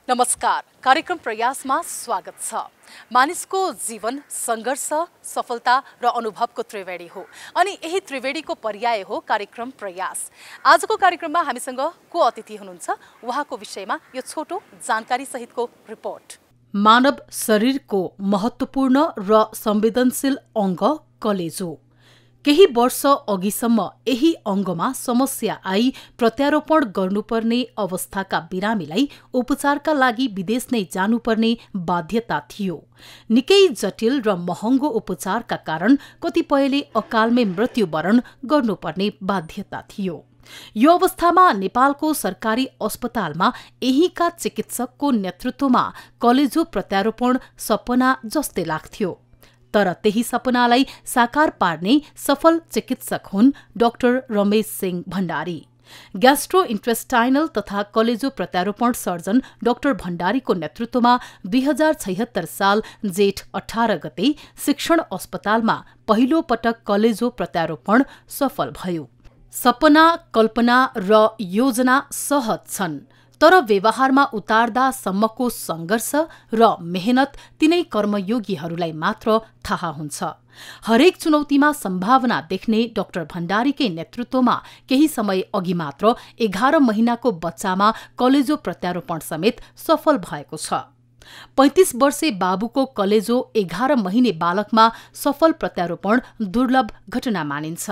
नमस्कार, कार्यक्रम प्रयासमा स्वागत छ। मानिसको जीवन संघर्ष, सफलता र अनुभवको त्रिवेणी हो अनि यही त्रिवेणीको पर्याय हो कार्यक्रम प्रयास। आजको कार्यक्रममा हामीसँग को अतिथि हुनुहुन्छ, उहाँको विषयमा यो छोटो जानकारी सहितको रिपोर्ट। मानव शरीरको महत्त्वपूर्ण र संवेदनशील अंग कलेजो। केही वर्ष अघिसम्म यही अंगमा समस्या आई प्रत्यारोपण गर्नुपर्ने अवस्थाका बिरामीलाई उपचारका लागि विदेश नै जानुपर्ने बाध्यता थियो। निकै जटिल र महँगो उपचारका कारण कतिपयले अकालमै मृत्युवरण गर्नुपर्ने बाध्यता थियो। यो अवस्थामा नेपालको सरकारी अस्पतालमा यहीका चिकित्सकको नेतृत्वमा कलेजो प्रत्यारोपण सपना जस्तै लाग्थ्यो। तर त्यही सपनालाई साकार पार्ने सफल चिकित्सक हुन् डाक्टर रमेश सिंह भण्डारी। ग्यास्ट्रोइन्टेस्टाइनल तथा कलेजो प्रत्यारोपण सर्जन डाक्टर भण्डारीको नेतृत्वमा 2076 साल जेठ 18 गते शिक्षण अस्पतालमा पहिलो पटक कलेजो प्रत्यारोपण सफल भयो। सपना, कल्पना र योजना सहज छन्, तर व्यवहारमा उतार्दासम्मको संघर्ष र मेहनत तिनै कर्मयोगीहरूलाई मात्र थाहा हुन्छ। हरेक चुनौतीमा सम्भावना देख्ने डाक्टर भण्डारीकै नेतृत्वमा केही समय अघि मात्र 11 महिनाको बच्चामा कलेजो प्रत्यारोपण समेत सफल भएको छ। 35 वर्षे बाबुको कलेजो 11 महिने बालकमा सफल प्रत्यारोपण दुर्लभ घटना मानिन्छ।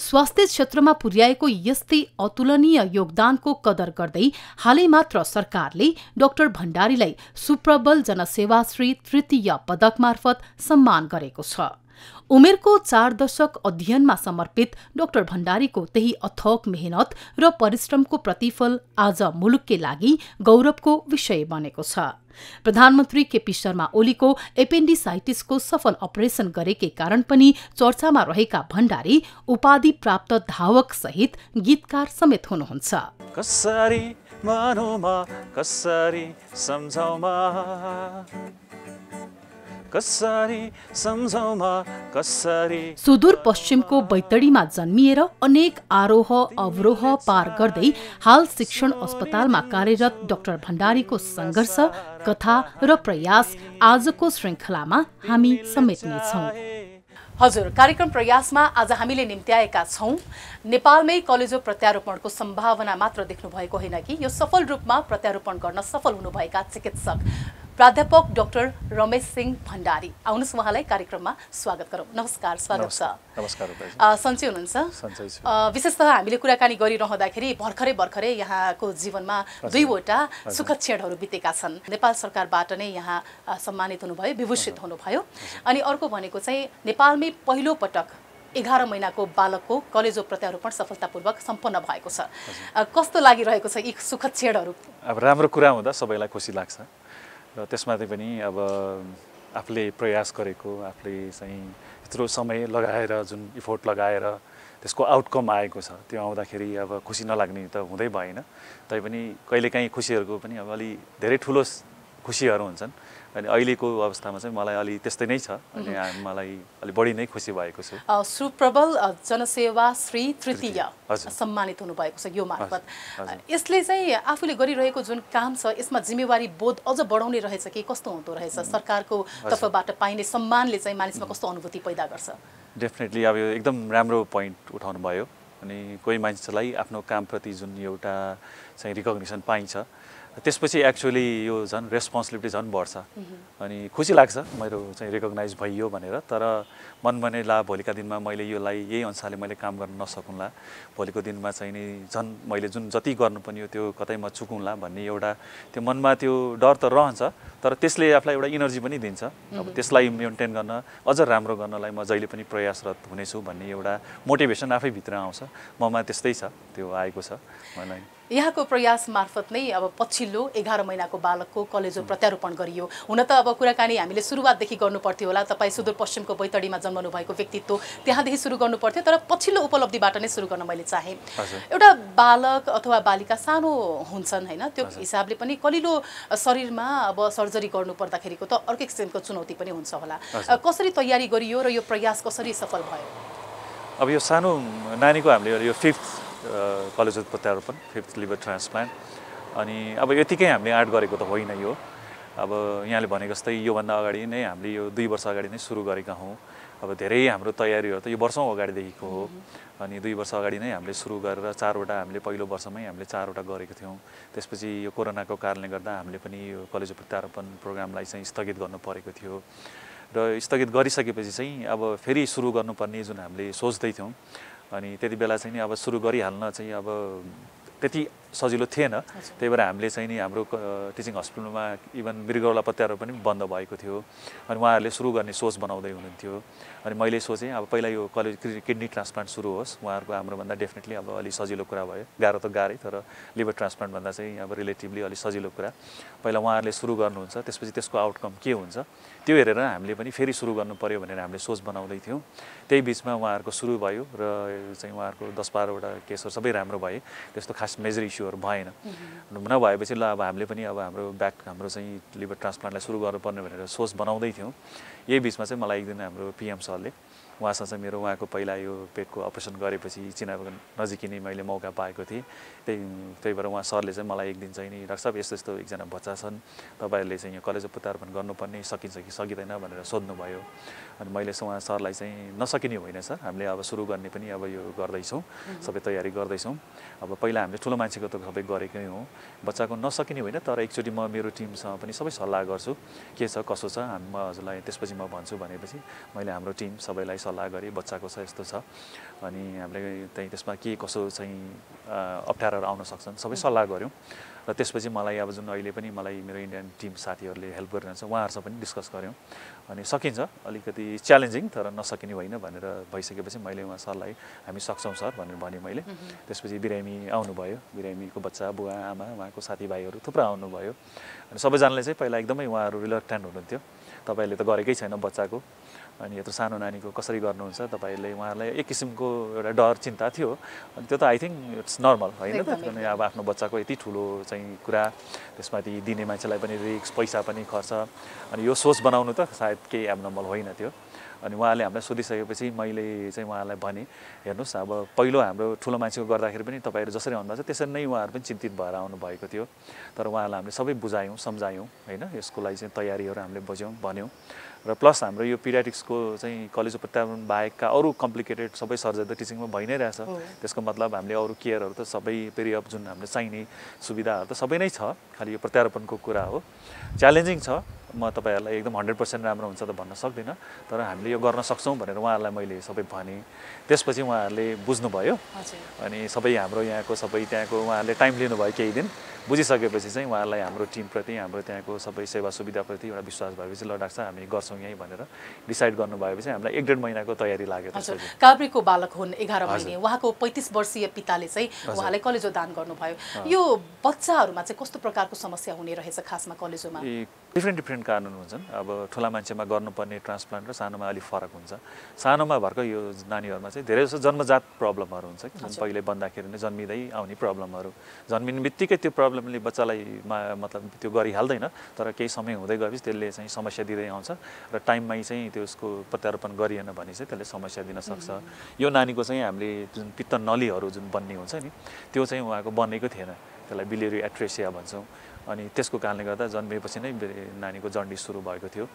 स्वास्थ्य क्षेत्रमा पुर्याएको यस्तै अतुलनीय योगदानको कदर गर्दै हालै मात्र सरकारले डाक्टर भण्डारीलाई सुप्रबल जनसेवाश्री तृतीय पदक मार्फत सम्मान गरेको छ। उमेरको 4 दशक अध्ययनमा समर्पित डाक्टर भण्डारीको त्यही अथक मेहनत र परिश्रमको प्रतिफल आज मुलुककै लागि गौरवको विषय बनेको छ। प्रधानमन्त्री केपी शर्मा ओलीको एपेन्डिसाइटिसको सफल अपरेसन गरेकै कारण पनि चर्चामा रहेका भण्डारी उपाधि प्राप्त धावक सहित गीतकार समेत हुनुहुन्छ। कसरी मनुमा कसरी सम्झौमा कसरी सम्झौमा कसरी। सुदूर पश्चिमको बैतडीमा जन्मिएर अनेक आरोह अवरोह पार गर्दै हाल शिक्षण अस्पतालमा कार्यरत डाक्टर भण्डारीको संघर्ष, कथा र प्रयास आजको श्रृंखलामा हामी समेट्नेछौँ। हजुर, कार्यक्रम प्रयासमा आज हामीले निम्त्याएका छौं नेपालमै कलेजो प्रत्यारोपणको सम्भावना मात्र देख्नु भएको होइन कि यो सफल रूपमा प्रत्यारोपण गर्न सफल हुनुभएका चिकित्सक प्राध्यापक डाक्टर रमेश सिंह भण्डारी। आउनुहोस्, उहाँलाई कार्यक्रममा स्वागत गरौँ। नमस्कार, स्वागत छ। नमस्कार। सन्चै हुनुहुन्छ? सन्चै छु। विशेषतः हामीले कुराकानी गरिरहँदाखेरि भर्खरै यहाँको जीवनमा 2वटा सुखद क्षणहरू बितेका छन्। नेपाल सरकारबाट नै यहाँ सम्मानित हुनुभयो, विभूषित हुनुभयो। अनि अर्को भनेको चाहिँ नेपालमै पहिलो पटक 11 महिनाको बालकको कलेजो प्रत्यारोपण सफलतापूर्वक सम्पन्न भएको छ। कस्तो लागिरहेको छ यी सुखद क्षणहरू? अब राम्रो कुरा हुँदा सबैलाई खुसी लाग्छ र त्यसमाथि पनि अब आफूले प्रयास गरेको, आफूले चाहिँ यत्रो समय लगाएर जुन इफोर्ट लगाएर त्यसको आउटकम आएको छ, त्यो आउँदाखेरि अब खुसी नलाग्ने त हुँदै भएन। तैपनि कहिलेकाहीँ खुसीहरूको पनि अब अलि धेरै ठुलो खुसीहरू हुन्छन्। अनि अहिलेको अवस्थामा चाहिँ मलाई अलि त्यस्तै नै छ। अनि मलाई अलि बढी नै खुसी भएको छु। सुप्रबल जनसेवा श्री तृतीय सम्मानित हुनुभएको छ यो मार्फत। यसले चाहिँ आफूले गरिरहेको जुन काम छ यसमा जिम्मेवारी बोध अझ बढाउने रहेछ कि कस्तो हुँदो रहेछ? सरकारको तर्फबाट पाइने सम्मानले चाहिँ मानिसमा कस्तो अनुभूति पैदा गर्छ? डेफिनेटली अब यो एकदम राम्रो पोइन्ट उठाउनु भयो। अनि कोही मान्छेलाई आफ्नो कामप्रति जुन एउटा चाहिँ रिकग्निसन पाइन्छ, त्यसपछि एक्चुअली यो झन् रेस्पोन्सिबिलिटी झन् बढ्छ। अनि खुसी लाग्छ मेरो चाहिँ रिकग्नाइज भइयो भनेर। तर मन भने ला भोलिका दिनमा मैले योलाई यही अनुसारले मैले काम गर्न नसकुँला, भोलिको दिनमा चाहिँ नि झन् मैले जुन जति गर्नुपर्ने हो त्यो कतै म चुकुँला भन्ने एउटा त्यो मनमा त्यो डर त रहन्छ। तर त्यसले आफूलाई एउटा इनर्जी पनि दिन्छ। अब त्यसलाई मेन्टेन गर्न, अझ राम्रो गर्नलाई म जहिले पनि प्रयासरत हुनेछु भन्ने एउटा मोटिभेसन आफैभित्र आउँछ। ममा त्यस्तै छ, त्यो आएको छ मलाई। यहाँको प्रयास मार्फत नै अब पछिल्लो 11 महिनाको बालकको कलेजो प्रत्यारोपण गरियो। हुन त अब कुराकानी हामीले सुरुवातदेखि गर्नु पर्थ्यो होला। तपाईँ सुदूरपश्चिमको बैतडीमा जन्मनु भएको व्यक्तित्व, त्यहाँदेखि सुरु गर्नु पर्थ्यो। तर पछिल्लो उपलब्धिबाट नै सुरु गर्न मैले चाहेँ। एउटा बालक अथवा बालिका सानो हुन्छन् होइन, त्यो हिसाबले पनि कलिलो शरीरमा अब सर्जरी गर्नु पर्दाखेरिको त अर्कै किसिमको चुनौती पनि हुन्छ होला। कसरी तयारी गरियो र यो प्रयास कसरी सफल भयो? अब यो सानो नानीको हामीले यो 5th कलेजो प्रत्यारोपण, 5th लिभर ट्रान्सप्लान्ट अनि अब यतिकै हामीले आँट गरेको त होइन यो। अब यहाँले भनेको जस्तै योभन्दा अगाडि नै हामीले यो 2 वर्ष अगाडि नै सुरु गरेका हौँ। अब धेरै हाम्रो तयारीहरू त यो वर्षौँ अगाडिदेखिको हो। अनि 2 वर्ष अगाडि नै हामीले सुरु गरेर 4वटा हामीले पहिलो वर्षमै हामीले 4वटा गरेको थियौँ। त्यसपछि यो कोरोनाको कारणले गर्दा हामीले पनि यो कलेजो प्रत्यारोपण प्रोग्रामलाई चाहिँ स्थगित गर्नु परेको थियो र स्थगित गरिसकेपछि चाहिँ अब फेरि सुरु गर्नुपर्ने जुन हामीले सोच्दै थियौँ अनि त्यति बेला चाहिँ नि अब सुरु गरिहाल्न चाहिँ अब त्यति सजिलो थिएन। त्यही भएर हामीले चाहिँ नि हाम्रो टिचिङ हस्पिटलमा इभन मृगौला प्रत्यारोपण पनि बन्द भएको थियो अनि उहाँहरूले सुरु गर्ने सोच बनाउँदै हुनुहुन्थ्यो। अनि मैले सोचेँ अब पहिला यो कलेज किडनी ट्रान्सप्लान्ट सुरु होस्, उहाँहरूको हाम्रोभन्दा डेफिनेटली अब अलि सजिलो कुरा भयो। गाह्रो त गाह्रै, तर लिभर ट्रान्सप्लान्ट भन्दा चाहिँ अब रिलेटिभली अलि सजिलो कुरा। पहिला उहाँहरूले सुरु गर्नुहुन्छ, त्यसपछि त्यसको आउटकम के हुन्छ त्यो हेरेर हामीले पनि फेरि सुरु गर्नु पर्यो भनेर हामीले सोच बनाउँदै थियौँ। त्यही बिचमा उहाँहरूको सुरु भयो र चाहिँ उहाँहरूको 10-12वटा केसहरू सबै राम्रो भए। त्यस्तो खास मेजर इस्युहरू भएन। नभएपछि ल अब हामीले पनि अब हाम्रो चाहिँ लिभर ट्रान्सप्लान्टलाई सुरु गर्नुपर्ने भनेर सोच बनाउँदै थियौँ। यही बिचमा चाहिँ मलाई एक दिन हाम्रो पिएम सरले, उहाँसँग चाहिँ मेरो उहाँको पहिला यो पेटको अपरेसन गरेपछि चिनाको नजिकै मैले मौका पाएको थिएँ। त्यही भएर उहाँ सरले चाहिँ मलाई एक दिन चाहिँ नि डाक्टर साहब यस्तो एकजना बच्चा छन्, तपाईँहरूले चाहिँ यो कलेजो प्रत्यारोपण गर्नुपर्ने सकिन्छ कि सकिँदैन भनेर सोध्नुभयो। अनि मैले उहाँ सरलाई चाहिँ नसकिने होइन सर, हामीले अब सुरु गर्ने पनि अब यो गर्दैछौँ, सबै तयारी गर्दैछौँ। अब पहिला हामीले ठुलो मान्छेको त सबै गरेकै हौँ, बच्चाको नसकिने होइन, तर एकचोटि म मेरो टिमसँग पनि सबै सल्लाह गर्छु के छ कसो छ, म हजुरलाई त्यसपछि म भन्छु भनेपछि मैले हाम्रो टिम सबैलाई सल्लाह गरेँ, बच्चाको छ यस्तो छ अनि हामीले त्यही त्यसमा के कसो चाहिँ अप्ठ्यारोहरू आउन सक्छन् सबै सल्लाह गऱ्यौँ। र त्यसपछि मलाई अब जुन अहिले पनि मलाई मेरो इन्डियन टिम साथीहरूले हेल्प गरिरहन्छ उहाँहरूसँग पनि डिस्कस गऱ्यौँ अनि सकिन्छ, अलिकति च्यालेन्जिङ तर नसकिने होइन भनेर भइसकेपछि मैले उहाँ सरलाई हामी सक्छौँ सर भनेर भने मैले। त्यसपछि बिरामी आउनुभयो, बिरामीको बच्चा बुवा आमा उहाँको साथीभाइहरू थुप्रो आउनुभयो अनि सबैजनाले चाहिँ पहिला एकदमै उहाँहरू रिलक्टेन्ट हुनुहुन्थ्यो, तपाईँहरूले त गरेकै छैन बच्चाको अनि यत्रो सानो नानीको कसरी गर्नुहुन्छ, तपाईँहरूले उहाँहरूलाई एक किसिमको एउटा डर चिन्ता थियो। अनि त्यो त आई थिङ्क इट्स नर्मल होइन त, किनभने अब आफ्नो बच्चाको यति ठुलो चाहिँ कुरा, त्यसमाथि दिने मान्छेलाई पनि रिस्क, पैसा पनि खर्च, अनि यो सोच बनाउनु त सायद केही एबनर्मल होइन थियो। अनि उहाँले हामीलाई सोधिसकेपछि मैले चाहिँ उहाँलाई भने हेर्नुहोस् अब पहिलो हाम्रो ठुलो मान्छेको गर्दाखेरि पनि तपाईँहरू जसरी आउनुभएको छ त्यसरी नै उहाँहरू पनि चिन्तित भएर आउनुभएको थियो। तर उहाँलाई हामीले सबै बुझायौँ सम्झायौँ होइन, यसको लागि चाहिँ तयारीहरू हामीले बुझ्यौँ भन्यौँ। र प्लस हाम्रो यो पिडियाट्रिक्सको चाहिँ कलेजो प्रत्यारोपण बाहेकका अरू कम्प्लिकेटेड सबै सर्जरी त टिचिङमा भइ नै रहेछ। त्यसको मतलब हामीले अरू केयरहरू त सबै पेरिअप जुन हामीले चाहिने सुविधाहरू त सबै नै छ, खालि यो प्रत्यारोपणको कुरा हो। च्यालेन्जिङ छ, म तपाईँहरूलाई एकदम 100% राम्रो हुन्छ त भन्न सक्दिनँ, तर हामीले यो गर्न सक्छौँ भनेर उहाँहरूलाई मैले सबै भने। त्यसपछि उहाँहरूले बुझ्नुभयो अनि सबै हाम्रो यहाँको सबै त्यहाँको उहाँहरूले टाइम लिनुभयो केही दिन, बुझिसकेपछि चाहिँ उहाँहरूलाई हाम्रो टिमप्रति हाम्रो त्यहाँको सबै सेवा सुविधाप्रति एउटा विश्वास भएपछि ल डाक्टर साहब हामी गर्छौँ यहीँ भनेर डिसाइड गर्नुभएपछि हामीलाई 1-1.5 महिनाको तयारी लाग्यो। काभ्रेको बालक हुन् 11 महिने, उहाँको 35 वर्षीय पिताले चाहिँ उहाँलाई कलेजो दान गर्नुभयो। यो बच्चाहरूमा चाहिँ कस्तो प्रकारको समस्या हुने रहेछ खासमा कलेजोमा? डिफ्रेन्ट कारणहरू हुन्छन्। अब ठुला मान्छेमा गर्नुपर्ने ट्रान्सप्लान्ट र सानोमा अलिक फरक हुन्छ। सानोमा भर्खर यो नानीहरूमा चाहिँ धेरै जस्तो जन्मजात प्रब्लमहरू हुन्छ कि पहिले बन्दाखेरि नै जन्मिँदै आउने प्रब्लमहरू, जन्मिने बित्तिकै त्यो प्रब्लमले बच्चालाई मतलब त्यो गरिहाल्दैन, तर केही समय हुँदै गएपछि त्यसले चाहिँ समस्या दिँदै आउँछ र टाइममै चाहिँ त्यसको प्रत्यारोपण गरिएन भने चाहिँ त्यसले समस्या दिन सक्छ। यो नानीको चाहिँ हामीले जुन पित्त नलीहरू जुन बन्ने हुन्छ नि त्यो चाहिँ उहाँको बनेको थिएन, त्यसलाई बिलियरी एट्रेसिया भन्छौँ। अनि त्यसको कारणले गर्दा जन्मिएपछि नै नानीको जन्डिस सुरु भएको थियो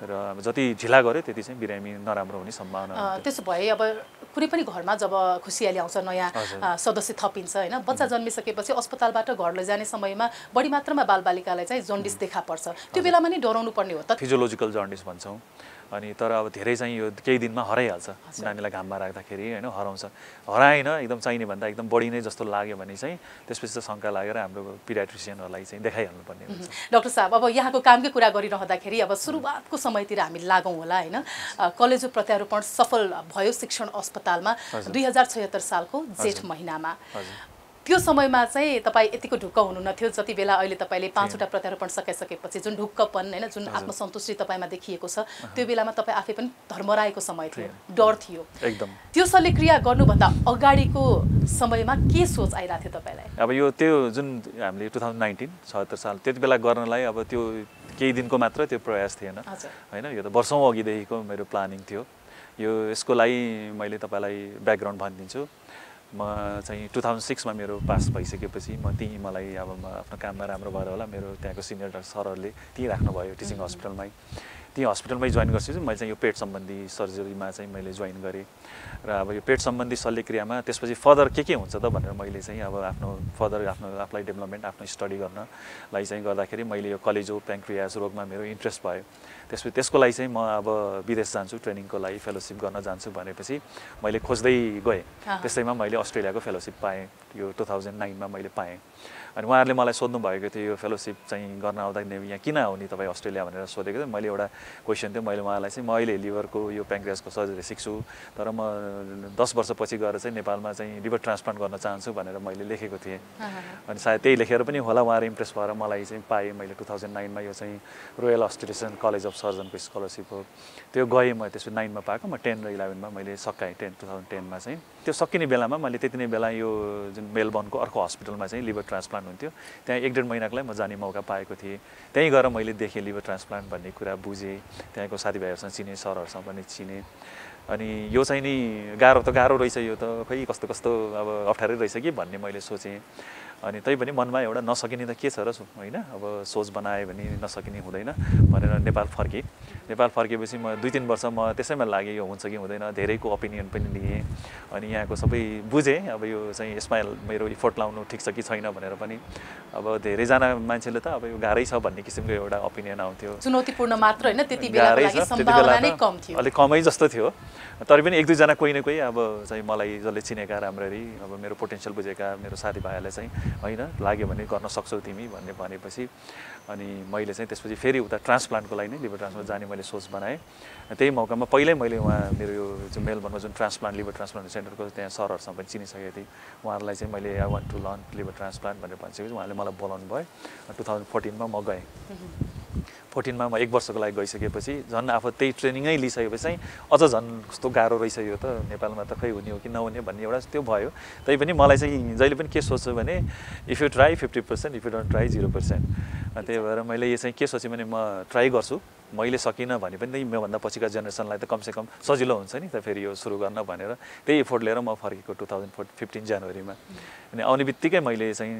र जति ढिला गर्यो त्यति चाहिँ बिरामी नराम्रो हुने सम्भावना। त्यसो भए अब कुनै पनि घरमा जब खुसियाली आउँछ, नयाँ सदस्य थपिन्छ होइन, बच्चा जन्मिसकेपछि अस्पतालबाट घर लैजाने समयमा बढी मात्रामा बालबालिकालाई चाहिँ जन्डिस देखा पर्छ, त्यो बेलामा नै डराउनु पर्ने हो त? फिजियोलोजिकल जन्डिस भन्छौँ अनि तर अब धेरै चाहिँ यो केही दिनमा हराइहाल्छ, नानीलाई घाममा राख्दाखेरि होइन हराउँछ, हराएन एकदम चाहिने भन्दा एकदम बढी नै जस्तो लाग्यो भने चाहिँ त्यसपछि त शङ्का लागेर हाम्रो पिडियाट्रिसियनहरूलाई चाहिँ देखाइहाल्नुपर्ने हुन्छ। डाक्टर साहब अब यहाँको कामकै कुरा गरिरहँदाखेरि अब सुरुवातको समयतिर हामी लागौँ होला होइन, कलेजो प्रत्यारोपण सफल भयो शिक्षण अस्पतालमा 2076 सालको जेठ महिनामा। त्यो समयमा चाहिँ तपाईँ यतिको ढुक्क हुनुहुन्थ्यो जति बेला अहिले तपाईँले 5वटा प्रत्यारोपण सकाइसकेपछि जुन ढुक्कपन होइन, जुन आत्मसन्तुष्टि तपाईँमा देखिएको छ, त्यो बेलामा तपाईँ आफै पनि धर्मराएको समय थियो, डर थियो एकदम। त्यो शल्यक्रिया गर्नुभन्दा अगाडिको समयमा के सोच आइरहेको थियो तपाईँलाई? अब यो त्यो जुन हामीले 2019-76 साल त्यति बेला गर्नलाई अब त्यो केही दिनको मात्र त्यो प्रयास थिएन होइन, यो त वर्षौँ अघिदेखिको मेरो प्लानिङ थियो। यो यसको लागि मैले तपाईँलाई ब्याकग्राउन्ड भनिदिन्छु। म चाहिँ 2006 मा मेरो पास भइसकेपछि मलाई अब म आफ्नो काममा राम्रो भएर होला मेरो त्यहाँको सिनियर डाक्टर सरहरूले त्यहीँ राख्नुभयो टिचिङ हस्पिटलमै त्यही हस्पिटलमै जोइन गर्छु मैले चाहिँ यो पेट सम्बन्धी सर्जरीमा चाहिँ मैले जोइन गरेँ र अब यो पेट सम्बन्धी शल्यक्रियामा त्यसपछि फर्दर के हुन्छ त भनेर मैले चाहिँ अब आफ्नो फर्दर आफ्नो एप्लाई डेभलपमेन्ट आफ्नो स्टडी गर्नलाई चाहिँ गर्दाखेरि मैले यो कलेजो प्याङ्क्रियास रोगमा मेरो इन्ट्रेस्ट भयो त्यसपछि त्यसको लागि चाहिँ म अब विदेश जान्छु ट्रेनिङको लागि फेलोसिप गर्न जान्छु भनेपछि मैले खोज्दै गएँ त्यसैमा मैले अस्ट्रेलियाको फेलोसिप पाएँ यो 2009 मा मैले पाएँ अनि उहाँहरूले मलाई सोध्नु भएको थियो यो फेलोसिप चाहिँ गर्न आउँदाखेरि यहाँ किन आउने तपाईँ अस्ट्रेलिया भनेर सोधेको थिएँ मैले एउटा क्वेसन थियो मैले उहाँलाई चाहिँ म अहिले लिभरको यो प्याङ्क्रियासको सर्जरी सिक्छु तर म 10 वर्षपछि गएर चाहिँ नेपालमा चाहिँ लिभर ट्रान्सप्लान्ट गर्न चाहन्छु भनेर मैले लेखेको थिएँ अनि सायद त्यही लेखेर पनि होला उहाँहरू इम्प्रेस भएर मलाई चाहिँ पाएँ मैले 2009 मा यो चाहिँ रोयल अस्ट्रेलियन कलेज अफ सर्जनको स्कलरसिप हो त्यो गएँ म त्यसपछि 9 मा पाएको म 10 र 11 मा मैले सकाएँ 2010 मा चाहिँ त्यो सकिने बेलामा मैले त्यति नै बेला यो जुन मेलबर्नको अर्को हस्पिटलमा चाहिँ लिभर ट्रान्सप्लान्ट हुन्थ्यो त्यहाँ 1-1.5 महिनाको लागि म जाने मौका पाएको थिएँ त्यहीँ गएर मैले देखेँ लिभर ट्रान्सप्लान्ट भन्ने कुरा बुझेँ त्यहाँको साथीभाइहरूसँग चिने सरहरूसँग पनि चिने अनि यो चाहिँ नि गाह्रो रहेछ यो त खै कस्तो कस्तो अब अप्ठ्यारै रहेछ कि भन्ने मैले सोचेँ अनि तै पनि मनमा एउटा नसकिने त के छ र हैन अब सोच बनाए भने नसकिने हुँदैन भनेर नेपाल फर्केपछि म 2-3 वर्ष म त्यसैमा लागेँ यो हुन्छ कि हुँदैन धेरैको ओपिनियन पनि लिएँ अनि यहाँको सबै बुझेँ अब यो चाहिँ यसमा मेरो इफोर्ट लाउनु ठिक छ कि छैन भनेर पनि अब धेरैजना मान्छेले त अब यो गाह्रै छ भन्ने किसिमको एउटा ओपिनियन आउँथ्यो चुनौतीपूर्ण मात्र हैन त्यति बेलाको लागि सम्भावना नै कम थियो अलि कमै जस्तो थियो तर पनि 1-2 जना कोही न कोही अब चाहिँ मलाई जसले चिनेका राम्ररी अब मेरो पोटेन्शियल बुझेका मेरो साथीभाइहरूले चाहिँ हैन लाग्यो भने गर्न सक्छौ तिमी भन्ने भनेपछि अनि मैले चाहिँ त्यसपछि फेरि उता ट्रान्सप्लान्टको लागि नै लिभर ट्रान्सप्लान्ट जाने मैले सोच बनाएँ त्यही मौकामा पहिल्यै मैले उहाँ मेरो यो जुन मेलबर्नमा जुन लिभर ट्रान्सप्लान्ट सेन्टरको त्यहाँ सरहरूसँग पनि चिनिसकेको थिएँ उहाँहरूलाई चाहिँ मैले I want to learn liver transplant भनेर भनिसकेपछि उहाँले मलाई बोलाउनु भयो 2014 मा म गएँ 14 मा म 1 वर्षको लागि गइसकेपछि झन् आफू त्यही ट्रेनिङै लिइसकेपछि चाहिँ अझ झन् कस्तो गाह्रो रहेछ यो त नेपालमा त खै हुने हो कि नहुने भन्ने एउटा त्यो भयो तै पनि मलाई चाहिँ जहिले पनि के सोच्छु भने if you try 50% if you don't try 0% त्यही भएर मैले यो चाहिँ के सोचेँ भने म ट्राई गर्छु मैले सकिनँ भने पनि मभन्दा पछिका जेनेरेसनलाई त कमसेकम सजिलो हुन्छ नि त फेरि यो सुरु गर्न भनेर त्यही एफोर्ट लिएर म फर्केको 2015 जनवरीमा अनि आउने बित्तिकै मैले चाहिँ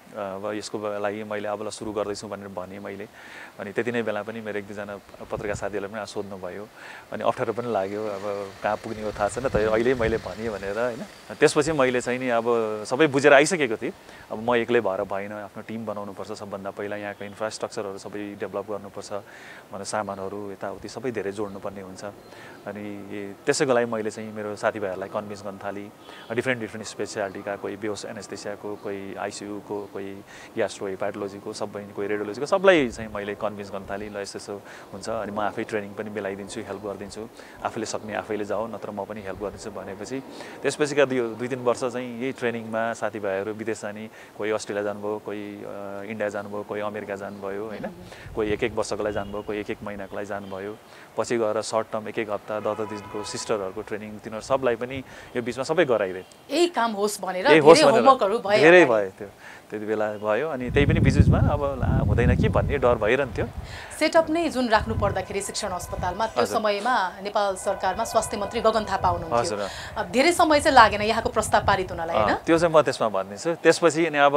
अब यसको लागि मैले अब सुरु गर्दैछु भनेर भने मैले अनि त्यति नै बेला पनि मेरो 1-2 जना पत्रकार साथीहरूले पनि सोध्नु भयो अनि अप्ठ्यारो पनि लाग्यो अब कहाँ पुग्ने हो थाहा छैन त अहिले मैले भने भनेर हैन त्यसपछि मैले चाहिँ नि अब सबै बुझेर आइसकेको थिएँ अब म एक्लै भएर भएन आफ्नो टिम बनाउनु पर्छ सबभन्दा पहिला यहाँको इन्फ्रास्ट्रक्चरहरू सबै डेभलप गर्नुपर्छ भने सामानहरू यताउति सबै धेरै जोड्नुपर्ने हुन्छ अनि त्यसैको लागि मैले चाहिँ मेरो साथीभाइहरूलाई कन्भिन्स गर्न थालेँ डिफ्रेन्ट स्पेसियालिटीका कोही बेहोस एनेस्थेसियाको कोही आइसियुको कोही ग्यास्ट्रो हेपाटोलोजीको सबै कोही रेडियोलोजीको सबलाई चाहिँ मैले कन्भिन्स गर्न थालेँ ल यस्तो हुन्छ अनि म आफै ट्रेनिङ पनि मिलाइदिन्छु हेल्प गरिदिन्छु आफैले सक्ने आफैले जाऊ नत्र म पनि हेल्प गरिदिन्छु भनेपछि त्यसपछिका 2-3 वर्ष चाहिँ यही ट्रेनिङमा साथीभाइहरू विदेश जाने कोही अस्ट्रेलिया जानुभयो कोही इन्डिया जानुभयो कोही अमेरिका जानुभयो हैन कोही 1-1 वर्षको लागि जानुभयो कोही 1-1 महिनाको लागि जानुभयो पछि गएर सर्ट टर्म 1-1 हप्ता 10 दिनको सिस्टरहरूको ट्रेनिङ तिनीहरू सबलाई पनि यो बिचमा सबै गराइदिए यही काम होस् भनेर धेरै होमवर्कहरू भयो धेरै भयो त्यो त्यति बेला भयो अनि त्यही पनि बिचमा अब हुँदैन कि भन्ने डर भइरहन्थ्यो सेटअप नै जुन राख्नु पर्दाखेरि शिक्षण अस्पतालमा त्यो समयमा नेपाल सरकारमा स्वास्थ्य मन्त्री गगन थापा हुनुहुन्थ्यो धेरै समय चाहिँ लागेन यहाँको प्रस्ताव पारित हुनलाई हैन त्यो चाहिँ म त्यसमा भन्दिन्छु त्यसपछि अनि अब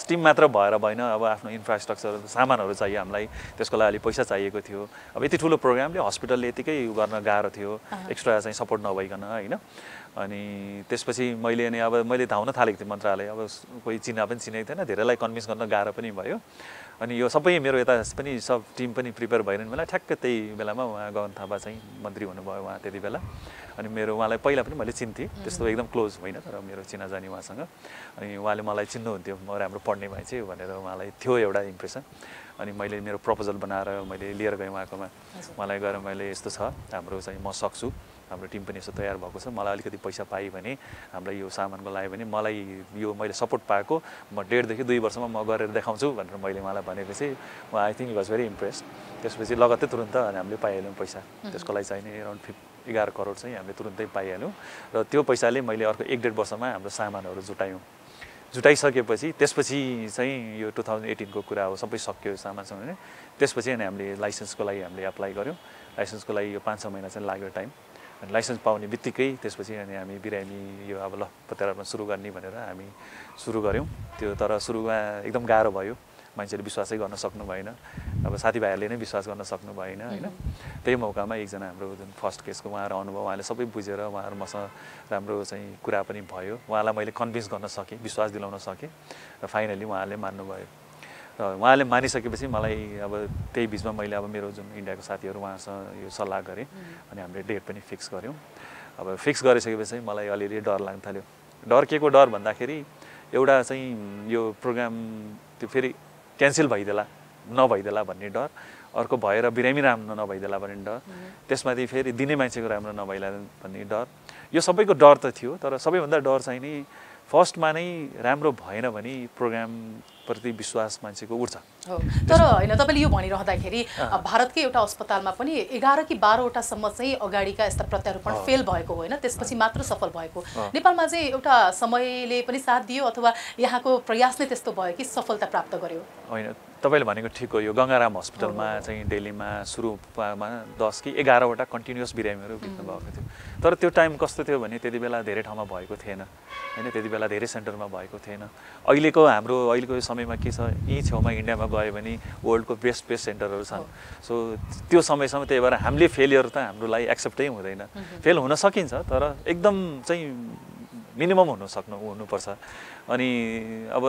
टिम मात्र भएर भएन अब आफ्नो इन्फ्रास्ट्रक्चर सामानहरू चाहियो हामीलाई त्यसको लागि अलि पैसा चाहिएको थियो अब यति ठुलो प्रोग्रामले हस्पिटलले यतिकै गर्न गाह्रो थियो एक्स्ट्रा चाहिँ सपोर्ट नभइकन हैन अनि त्यसपछि मैले अनि अब मैले धाउन थालेको थिएँ मन्त्रालय अब कोही चिना पनि चिनेको थिएन धेरैलाई कन्भिन्स गर्न गाह्रो पनि भयो अनि यो सबै मेरो यता पनि सब टिम पनि प्रिपेयर भइरहनु बेला ठ्याक्क त्यही बेलामा उहाँ गगन थापा चाहिँ मन्त्री हुनुभयो उहाँ त्यति बेला अनि मेरो उहाँलाई पहिला पनि मैले चिन्थेँ त्यस्तो एकदम क्लोज होइन तर मेरो चिनाजानी उहाँसँग अनि उहाँले मलाई चिन्नुहुन्थ्यो म राम्रो पढ्ने मान्छे भनेर उहाँलाई थियो एउटा इम्प्रेसन अनि मैले मेरो प्रपोजल बनाएर मैले लिएर गएँ उहाँकोमा उहाँलाई गएर मैले यस्तो छ हाम्रो चाहिँ म सक्छु हाम्रो टिम पनि यस्तो तयार भएको छ मलाई अलिकति पैसा पाएँ भने हामीलाई यो सामानको लाग्यो भने मलाई यो मैले सपोर्ट पाएको म 1.5 देखि 2 वर्षमा म गरेर देखाउँछु भनेर मैले उहाँलाई भनेपछि उहाँ I think was very impressed त्यसपछि लगत्तै तुरुन्त हामीले पाइहाल्यौँ पैसा त्यसको लागि चाहिने अराउन्ड 11 करोड चाहिँ हामीले तुरुन्तै पाइहाल्यौँ र त्यो पैसाले मैले अर्को 1-1.5 वर्षमा हाम्रो सामानहरू जुटाइसकेपछि त्यसपछि चाहिँ यो 2018 को कुरा हो सबै सक्यो सामानसँग भने त्यसपछि अनि हामीले लाइसेन्सको लागि हामीले एप्लाई गर्यौँ लाइसेन्सको लागि यो 5-6 महिना चाहिँ लाग्यो टाइम लाइसेन्स पाउने बित्तिकै त्यसपछि अनि हामी बिरामी यो अब ल प्रत्यारोपण सुरु गर्ने भनेर हामी सुरु गऱ्यौँ। त्यो तर सुरुमा एकदम गाह्रो भयो, मान्छेले विश्वासै गर्न सक्नु भएन, अब साथीभाइहरूले नै विश्वास गर्न सक्नु भएन होइन। त्यही मौकामा एकजना हाम्रो जुन फर्स्ट केसको उहाँहरू आउनुभयो, उहाँले सबै बुझेर उहाँहरू मसँग राम्रो चाहिँ कुरा पनि भयो, उहाँलाई मैले कन्भिन्स गर्न सकेँ, विश्वास दिलाउन सकेँ र फाइनली उहाँले मान्नुभयो। र उहाँले मानिसकेपछि मलाई अब त्यही बिचमा मैले अब मेरो जुन इन्डियाको साथीहरू उहाँसँग यो सल्लाह गरेँ अनि हामीले डेट पनि फिक्स गऱ्यौँ। अब फिक्स गरिसकेपछि मलाई अलिअलि डर लाग्न थाल्यो। डर के को डर भन्दाखेरि एउटा चाहिँ यो प्रोग्राम त्यो फेरि क्यान्सल भइदेला नभइदेला भन्ने डर, अर्को भएर बिरामी राम्रो नभइदेला भन्ने डर, त्यसमाथि फेरि दिने मान्छेको राम्रो नभइला भन्ने डर, यो सबैको डर त थियो। तर सबैभन्दा डर चाहिँ नि फर्स्टमा नै राम्रो भएन भने प्रोग्रामप्रति विश्वास मान्छेको उठ्छ। हो, तर होइन तपाईँले यो भनिरहँदाखेरि भारतकै एउटा अस्पतालमा पनि 11 कि 12वटासम्म चाहिँ अगाडिका यस्ता प्रत्यारोपण फेल भएको होइन, त्यसपछि मात्र सफल भएको। नेपालमा चाहिँ एउटा समयले पनि साथ दियो अथवा यहाँको प्रयास नै त्यस्तो भयो कि सफलता प्राप्त गर्यो? होइन, तपाईँले भनेको ठिक हो। यो गङ्गाराम हस्पिटलमा चाहिँ दिल्लीमा सुरुमा 10 कि 11वटा कन्टिन्युअस बिरामीहरू बित्नु भएको थियो। तर त्यो टाइम कस्तो थियो भने त्यति बेला धेरै ठाउँमा भएको थिएन होइन, त्यति बेला धेरै सेन्टरमा भएको थिएन। अहिलेको यो समयमा के छ, यहीँ छेउमा इन्डियामा गयो भने वर्ल्डको बेस्ट सेन्टरहरू छन्। सो त्यो समयसम्म त्यही भएर हामीले फेलियर त हाम्रो लागि एक्सेप्टै हुँदैन। फेल हुन सकिन्छ तर एकदम चाहिँ मिनिमम हुनुपर्छ। अनि अब